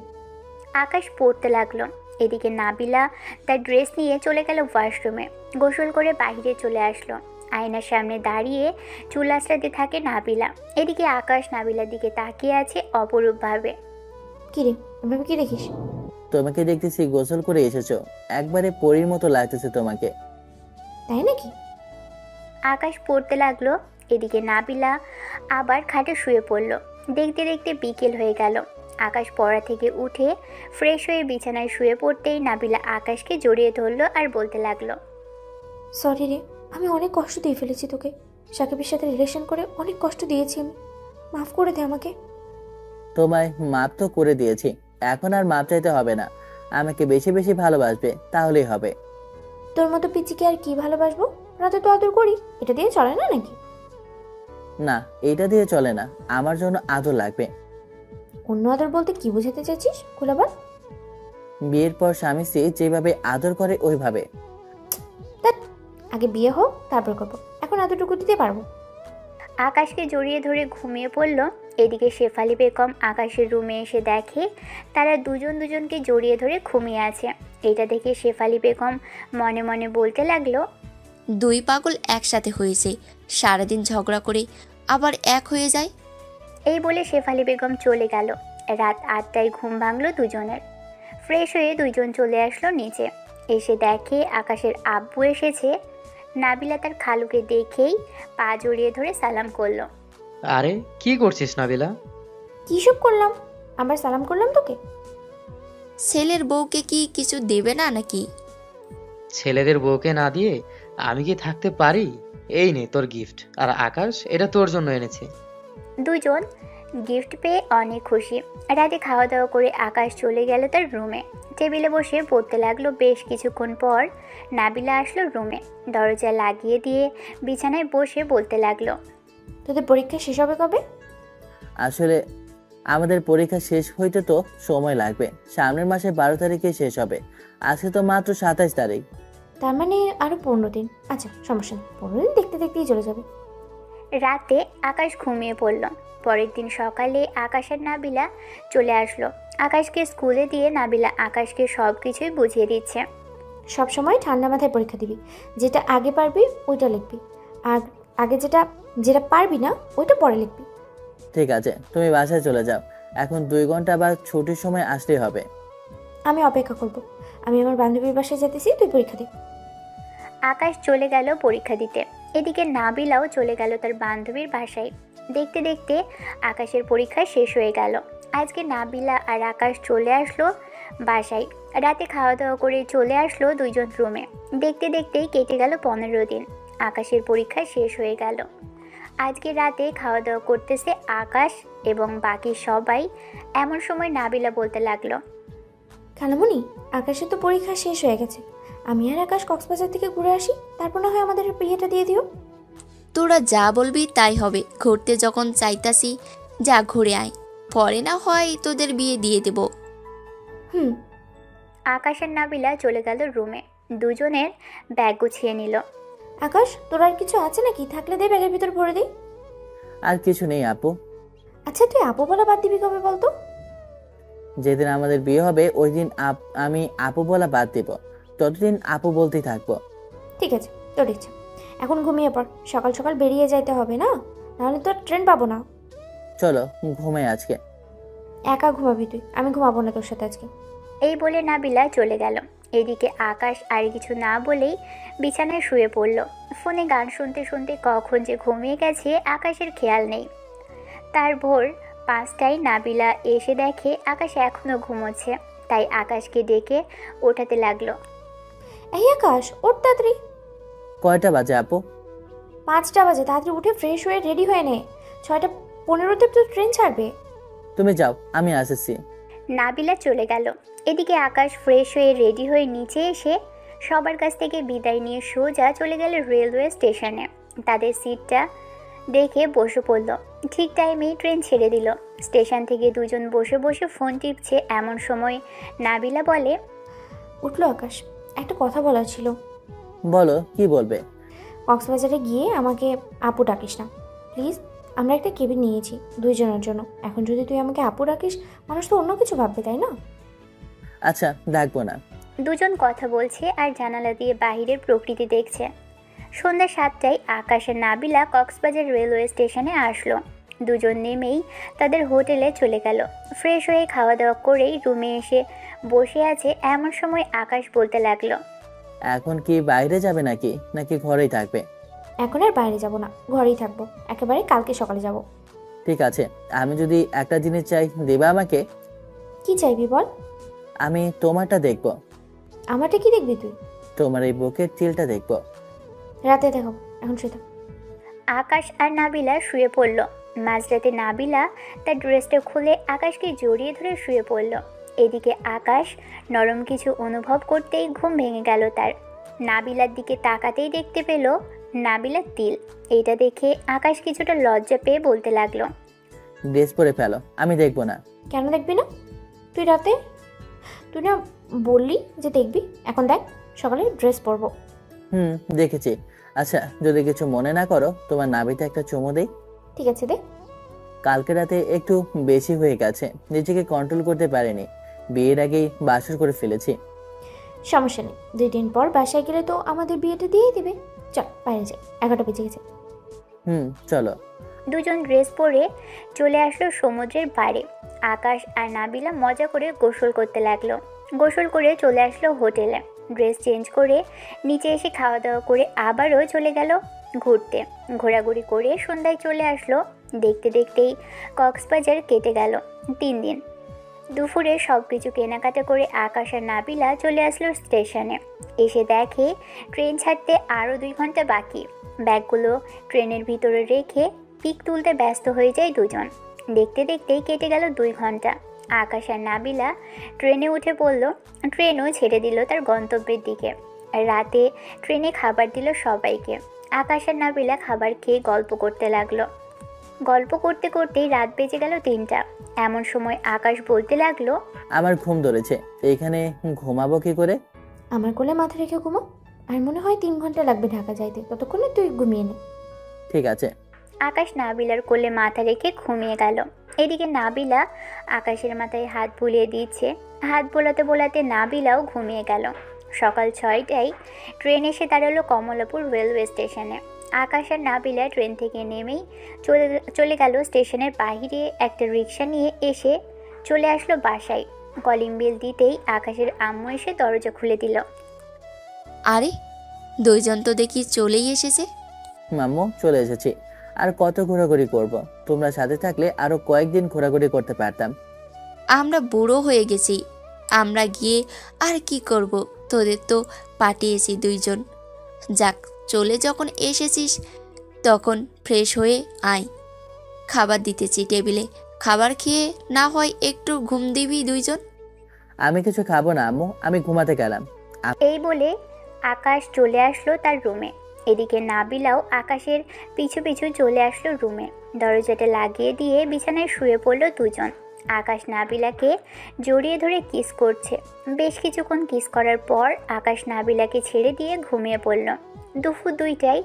আকাশ পড়তে লাগলো। এদিকে নাবিলা তার ড্রেস নিয়ে চলে গেল ওয়াশরুমে। গোসল করে বাইরে চলে আসলো। আয়নার সামনে দাঁড়িয়ে চুল আঁচড়াতে থাকে নাবিলা। এদিকে আকাশ নাবিলার দিকে তাকিয়ে আছে অপরূপভাবে। কি রে, এভাবে কি দেখিস? তোমাকে দেখতেছি গোসল করে এসেছো, একবারে পরীর মতো লাগতেছে তোমাকে। তাই নাকি? আকাশ পড়তে লাগলো। এদিকে নাবিলা আবার খাটে শুয়ে পড়ল। দেখতে দেখতে বিকেল হয়ে গেল। আকাশ পড়া থেকে উঠে ফ্রেশ হয়ে বিছানায় শুয়ে পড়তেই নাবিলা আকাশকে জড়িয়ে ধরলো আর বলতে লাগলো, সরি রে, আমি অনেক কষ্ট দিয়ে ফেলেছি তোকে। সাকিবের সাথে রিলেশন করে অনেক কষ্ট দিয়েছি আমি, মাফ করে দে আমাকে। তোমায় মাপ তো করে দিয়েছি, এখন আর মাপ চাইতে হবে না। আমাকে বেশি বেশি ভালোবাসবে, তাহলেই হবে। তোর মতো পিচিকে আর কি ভালোবাসবো? রাতে তো আদর করি, এটা দিয়ে চলে না নাকি? না, এটা দিয়ে চলে না, আমার জন্য আদর লাগবে। অন্য আদর বলতে কি বোঝাতে চাইছিস খোলাবার? বিয়ের পর স্বামী স্ত্রী যেভাবে আদর করে ওইভাবে। ধ্যাৎ, আগে বিয়ে হোক তারপর করবো, এখন এতটুকু দিতে পারবো। আকাশকে জড়িয়ে ধরে ঘুমিয়ে পড়ল। এদিকে শেফালি বেগম আকাশের রুমে এসে দেখে তারা দুজন দুজনকে জড়িয়ে ধরে ঘুমিয়ে আছে। এটা দেখে শেফালি বেগম মনে মনে বলতে লাগলো, দুই পাগল একসাথে হয়েছে, সারাদিন ঝগড়া করে আবার এক হয়ে যায়। এই বলে শেফালি বেগম চলে গেল। রাত 8টায় ঘুম ভাঙলো দুজনের। ফ্রেশ হয়ে দুইজন চলে আসলো নিচে। এসে দেখে আকাশের আব্বু এসেছে। নাবিলা তার খালুকে দেখেই পা জড়িয়ে ধরে সালাম করলো। আরে কি করছিস নাবিলা? কি সব করলাম? আবার সালাম করলাম তোকে? ছেলের বউকে কি কিছু দেবে না নাকি? ছেলেদের বউকে না দিয়ে আমি কি থাকতে পারি? এই নে তোর গিফট, আর আকাশ এটা তোর জন্য এনেছে। দুজন গিফট পেয়ে অনেক খুশি। রাতে খাওয়া দাওয়া করে আকাশ চলে গেল তার রুমে। টেবিলে বসে পড়তে লাগলো। বেশ কিছুক্ষণ পর নাবিলা আসলো রুমে। দরজা লাগিয়ে দিয়ে বিছানায় বসে বলতে লাগলো, তোদের পরীক্ষা শেষ হবে কবে? আসলে আমাদের পরীক্ষা শেষ হইতে তো সময় লাগবে, সামনের মাসে 12 তারিখে শেষ হবে। আজকে তো মাত্র 27 তারিখ। তার মানে আরো 15 দিন। আচ্ছা, সমস্যা নেই, 15 দিন দেখতে দেখতেই চলে যাবে। রাতে আকাশ ঘুমিয়ে পড়ল। পরের দিন সকালে আকাশ আর নাবিলা চলে আসলো। আকাশকে স্কুলে দিয়ে নাবিলা আকাশকে সব কিছুই বুঝিয়ে দিচ্ছে। সব সময় ঠান্ডা মাথায় পরীক্ষা দিবি, যেটা আগে পারবি ওইটা লিখবি, আর আগে যেটা যেটা পারবি না ওইটা পরে লিখবি। ঠিক আছে, তুমি বাসায় চলে যাও। এখন 2 ঘন্টা বা ছুটির সময় আসলেই হবে। আমি অপেক্ষা করব। আমি আমার বান্ধবীর বাসায় যেতেছি, তুই পরীক্ষা দে। আকাশ চলে গেল পরীক্ষা দিতে। এদিকে নাবিলাও চলে গেল তার বান্ধবীর বাসায়। দেখতে দেখতে আকাশের পরীক্ষা শেষ হয়ে গেল। আজকে নাবিলা আর আকাশ চলে আসলো বাসায়। রাতে খাওয়া দাওয়া করে চলে আসলো দুইজন রুমে। দেখতে দেখতেই কেটে গেল 15 দিন। আকাশের পরীক্ষা শেষ হয়ে গেল। আজকে রাতে খাওয়া দাওয়া করতেছে আকাশ এবং বাকি সবাই। এমন সময় নাবিলা বলতে লাগলো, খালামণি, আকাশের তো পরীক্ষা শেষ হয়ে গেছে, আমি আর আকাশ কক্সবাজার থেকে ঘুরে আসি, তারপর না হয় আমাদের বিয়েটা দিয়ে দিও। তোরা যা বলবি তাই হবে। ঘুরতে যখন চাইতাছি, যা ঘুরে আয়, পরে না হয় তোদের বিয়ে দিয়ে দেব। হুম। আকাশ আর নাবিলা চলে গেল রুমে। দুজনের ব্যাগ গুছিয়ে নিল। আকাশ, তোর আর কিছু আছে নাকি? থাকলে দে, ব্যাগের ভিতর ভরে দিই। আর কিছু নেই আপু। আচ্ছা, তুই আপু বলা বাদ দিবি কবে বলতো? যেদিন আমাদের বিয়ে হবে ওই দিন আমি আপু বলা বাদ দেব, ততদিন আপু বলতেই থাকবো। ঠিক আছে, তোর ইচ্ছা। এখন ঘুমিয়ে পড়, সকাল সকাল বেরিয়ে যাইতে হবে না, নাহলে তোর ট্রেন পাবো না। চলো ঘুমাই আজকে। একা ঘুমাবি তুই, আমি ঘুমাবো না তোর সাথে আজকে। এই বলে নাবিলা চলে গেল। এদিকে আকাশ আর কিছু না বলেই বিছানায় শুয়ে পড়ল। ফোনে গান শুনতে শুনতে কখন যে ঘুমিয়ে গেছে আকাশের খেয়াল নেই। তার ভোর 5টায় নাবিলা এসে দেখে আকাশ এখনও ঘুমোচ্ছে, তাই আকাশকে ডেকে ওঠাতে লাগলো। এই আকাশ, ওঠ তাড়াতাড়ি। কয়টা বাজে আপু? 5টা বাজে, তাড়াতাড়ি উঠে ফ্রেশ হয়ে রেডি হয়ে নে, 6টা 15তে তো ট্রেন ছাড়বে। তুমি যাও, আমি আসছি। নাবিলা চলে গেল। এদিকে আকাশ ফ্রেশ হয়ে রেডি হয়ে নিচে এসে সবার কাছ থেকে বিদায় নিয়ে সোজা চলে গেল রেলওয়ে স্টেশনে। তাদের সিটটা দেখে বসে পড়ল। ঠিক টাইমেই ট্রেন ছেড়ে দিল। স্টেশন থেকে দুজন বসে বসে ফোন টিপছে। এমন সময় নাবিলা বলে, উঠলো আকাশ, একটা কথা বলার ছিল। বলো, কি বলবে? কক্সবাজারে গিয়ে আমাকে আপু ডাকিস না প্লিজ। আমরা একটা কেবিন নিয়েছি 2 জনের জন্য। এখন যদি তুই আমাকে আপু ডাকিস, মানুষ তো অন্য কিছু ভাববে, তাই না? আচ্ছা, ডাকবো না। দুজন কথা বলছে আর জানালা দিয়ে বাহিরের প্রকৃতি দেখছে। সন্ধ্যা 7টায় আকাশ আর নাবিলা কক্সবাজার রেলওয়ে স্টেশনে আসলো। দুজন নেমেই তাদের হোটেলে চলে গেল। ফ্রেশ হয়ে খাওয়া দাওয়া করেই রুমে এসে বসে আছে। এমন সময় আকাশ বলতে লাগলো, এখন কি বাইরে যাবে নাকি ঘরেই থাকবে? এখন আর বাইরে যাব না, ঘরেই থাকবো। একেবারে কালকে সকালে যাব। ঠিক আছে, আমি যদি একটা জিনিস চাই দেবে আমাকে? কি চাইবি বল? আমি তোমারটা দেখবো। আমারটা কি দেখবি তুই? তোমার এই বুকের তিলটা দেখবো। রাতে দেখাবো, এখন শুয়ে থাক। আকাশ আর নাবিলা শুয়ে পড়ল। মাঝরাতে নাবিলা তার ড্রেসটা খুলে আকাশকে জড়িয়ে ধরে শুয়ে পড়ল। এদিকে আকাশ নরম কিছু অনুভব করতেই ঘুম ভেঙে গেল তার। নাবিলার দিকে তাকাতেই দেখতে পেল নাবিলার তিল। এটা দেখে আকাশ কিছুটা লজ্জা পেয়ে বলতে লাগলো, ড্রেস পরে ফেলো, আমি দেখবো না। কেন দেখবি না? তুই না বললি যে দেখবি? এখন দেখ, সকালে ড্রেস পরবো। দেখেছি। আচ্ছা, যদি কিছু মনে না করো, তোমার নাভিতে একটা চুমু দেই। ঠিক আছে, দে। কালকে রাতে একটু বেশি হয়ে গেছে, নিজেকে কন্ট্রোল করতে পারিনি। বিয়ের আগেই বাসর করে ফেলেছি। সমস্যা নেই, 2 দিন পর বাসায় গেলে তো আমাদের বিয়েটা দিয়েই দিবে। চল বাইরে যাই, 11টা বেজে গেছে। চলো। দুজন ড্রেস পরে চলে আসলো সমুদ্রের পাড়ে। আকাশ আর নাবিলা মজা করে গোসল করতে লাগলো। গোসল করে চলে আসলো হোটেলে। ড্রেস চেঞ্জ করে নিচে এসে খাওয়া দাওয়া করে আবারও চলে গেল ঘুরতে। ঘোরাঘুরি করে সন্ধ্যায় চলে আসলো। দেখতে দেখতেই কক্সবাজার কেটে গেল 3 দিন। দুপুরে সব কিছু কেনাকাটা করে আকাশ আর নাবিলা চলে আসলো স্টেশনে। এসে দেখে ট্রেন ছাড়তে আরও 2 ঘন্টা বাকি। ব্যাগগুলো ট্রেনের ভিতরে রেখে পিক তুলতে ব্যস্ত হয়ে যায় দুজন। দেখতে দেখতেই কেটে গেল 2 ঘন্টা। আকাশ আর নাবিলা ট্রেনে উঠে পড়ল। ট্রেনও ছেড়ে দিল তার গন্তব্যের দিকে। রাতে ট্রেনে খাবার দিল সবাইকে। আকাশ আর নাবিলা খাবার খেয়ে গল্প করতে লাগলো। গল্প করতে করতেই রাত বেজে গেল 3টা। এমন সময় আকাশ বলতে লাগলো, আমার ঘুম ধরেছে, এখানে ঘুমাবো কি করে? আমার কোলে মাথা রেখে ঘুমো। আর মনে হয় 3 ঘন্টা লাগবে ঢাকা যাইতে, ততক্ষণে তুই ঘুমিয়ে নে। ঠিক আছে। আকাশ নাবিলার কোলে মাথা রেখে ঘুমিয়ে গেল। এদিকে নাবিলা আকাশের মাথায় হাত বুলিয়ে দিচ্ছে। হাত বোলাতে বোলাতে নাবিলাও ঘুমিয়ে গেল। সকাল 6টায় ট্রেন এসে দাঁড়ালো কমলাপুর রেলওয়ে স্টেশনে। আকাশ আর নাবিলা ট্রেন থেকে নেমেই চলে গেল স্টেশনের বাইরে। একটা রিক্সা নিয়ে এসে চলে আসলো বাসায়। কলিং বেল দিতেই আকাশের আম্মু এসে দরজা খুলে দিল। আরে, 2 জন তো দেখি চলেই এসেছে। মাম্মু, চলে এসেছি। আর কত ঘোরাঘুরি করব? তোমরা সাথে থাকলে আরো কয়েকদিন ঘোরাঘুরি করতে পারতাম। আমরা বুড়ো হয়ে গেছি, আমরা গিয়ে আর কি করব? তোদের তো পাঠিয়েছি 2 জন। যাক, চলে যখন এসেছিস তখন ফ্রেশ হয়ে আয়। খাবার দিতেছি টেবিলে, খাবার খেয়ে না হয় একটু ঘুম দিবি 2 জন। আমি কিছু খাবো না আম্মু, আমি ঘুমাতে গেলাম। এই বলে আকাশ চলে আসলো তার রুমে। এদিকে নাবিলাও আকাশের পিছু পিছু চলে আসলো রুমে। দরজাটা লাগিয়ে দিয়ে বিছানায় শুয়ে পড়ল দুজন। আকাশ নাবিলাকে জড়িয়ে ধরে কিস করছে। বেশ কিছুক্ষণ কিস করার পর আকাশ নাবিলাকে ছেড়ে দিয়ে ঘুমিয়ে পড়ল। দুপুর 2টায়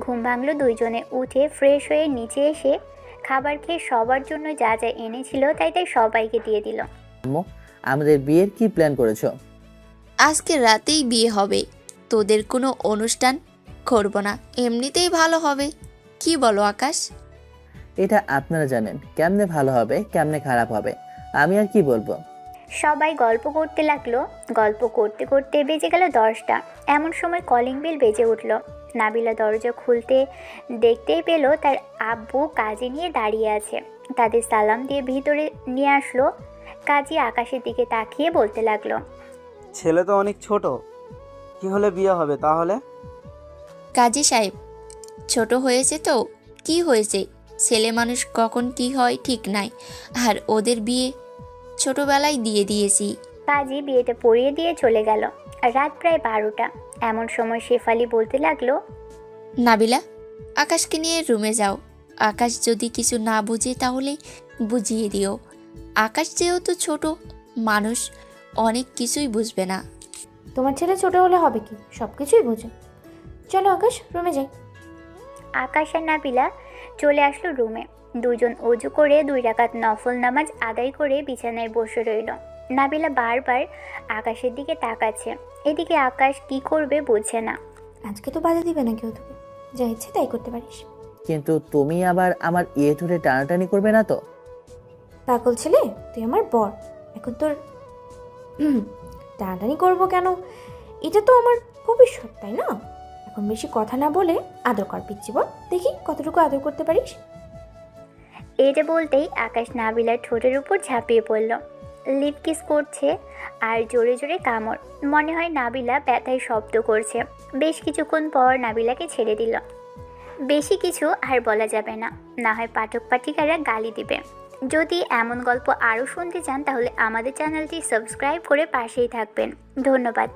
ঘুম ভাঙলো দুইজনে। উঠে ফ্রেশ হয়ে নিচে এসে খাবার খেয়ে সবার জন্য যা যা এনেছিল তাই তাই সবাইকে দিয়ে দিল। আম্মু, আমাদের বিয়ের কি প্ল্যান করেছো? আজকে রাতেই বিয়ে হবে, তোদের কোনো অনুষ্ঠান করব না, এমনিতেই ভালো হবে। কি বলো আকাশ? এটা আপনারা জানেন কেমনে ভালো হবে কেমনে খারাপ হবে, আমি আর কি বলবো। সবাই গল্প করতে লাগলো। গল্প করতে করতে বেজে গেল 10টা। এমন সময় কলিং বেল বেজে উঠল। নাবিলা দরজা খুলতে দেখতেই পেল তার আব্বু কাজী নিয়ে দাঁড়িয়ে আছে। তাদের সালাম দিয়ে ভিতরে নিয়ে আসলো। কাজী আকাশের দিকে তাকিয়ে বলতে লাগলো, ছেলে তো অনেক ছোট, কি হলে বিয়ে হবে তাহলে? কাজী সাহেব, ছোট হয়েছে তো কি হয়েছে, ছেলে মানুষ কখন কি হয় ঠিক নাই, আর ওদের বিয়ে ছোটবেলায় দিয়ে দিয়েছি। কাজী বিয়েটা পড়িয়ে দিয়ে চলে গেল। রাত প্রায় 12টা। এমন সময় শেফালি বলতে লাগলো, নাবিলা, আকাশকে নিয়ে রুমে যাও। আকাশ যদি কিছু না বুঝে তাহলে বুঝিয়ে দিও। আকাশ যেহেতু ছোট মানুষ, অনেক কিছুই বুঝবে না। তোমার ছেলে ছোট হলে হবে কি, সব কিছুই বোঝে। চলো আকাশ, রুমে যাই। আকাশ আর নাবিলা চলে আসলো রুমে। দুজন অজু করে 2 রাকাত নফল নামাজ আদায় করে বিছানায় বসে রইল। নাবিলা বারবার আকাশের দিকে তাকাচ্ছে। এদিকে আকাশ কি করবে বুঝছে না। আজকে তো বাধা দিবে না কেউ তোকে, যা ইচ্ছে তাই করতে পারিস। কিন্তু তুমি আবার আমার ধরে টানাটানি করবে না তো? পাগল ছেলে, তুই আমার বর, এখন তোর টানাটানি করবো কেন? এটা তো আমার ভবিষ্যৎ, তাই না? এখন বেশি কথা না বলে আদর কর পিচ্ছি বল, দেখি কতটুকু আদর করতে পারিস। এটা বলতেই আকাশ নাবিলার ঠোঁটের উপর ঝাঁপিয়ে পড়ল। লিপ কিস করছে আর জোরে জোরে কামড়। মনে হয় নাবিলা ব্যথায় শব্দ করছে। বেশ কিছুক্ষণ পর নাবিলাকে ছেড়ে দিল। বেশি কিছু আর বলা যাবে না, না হয় পাঠক পাঠিকারা গালি দিবে। যদি এমন গল্প আরও শুনতে চান তাহলে আমাদের চ্যানেলটি সাবস্ক্রাইব করে পাশেই থাকবেন। ধন্যবাদ।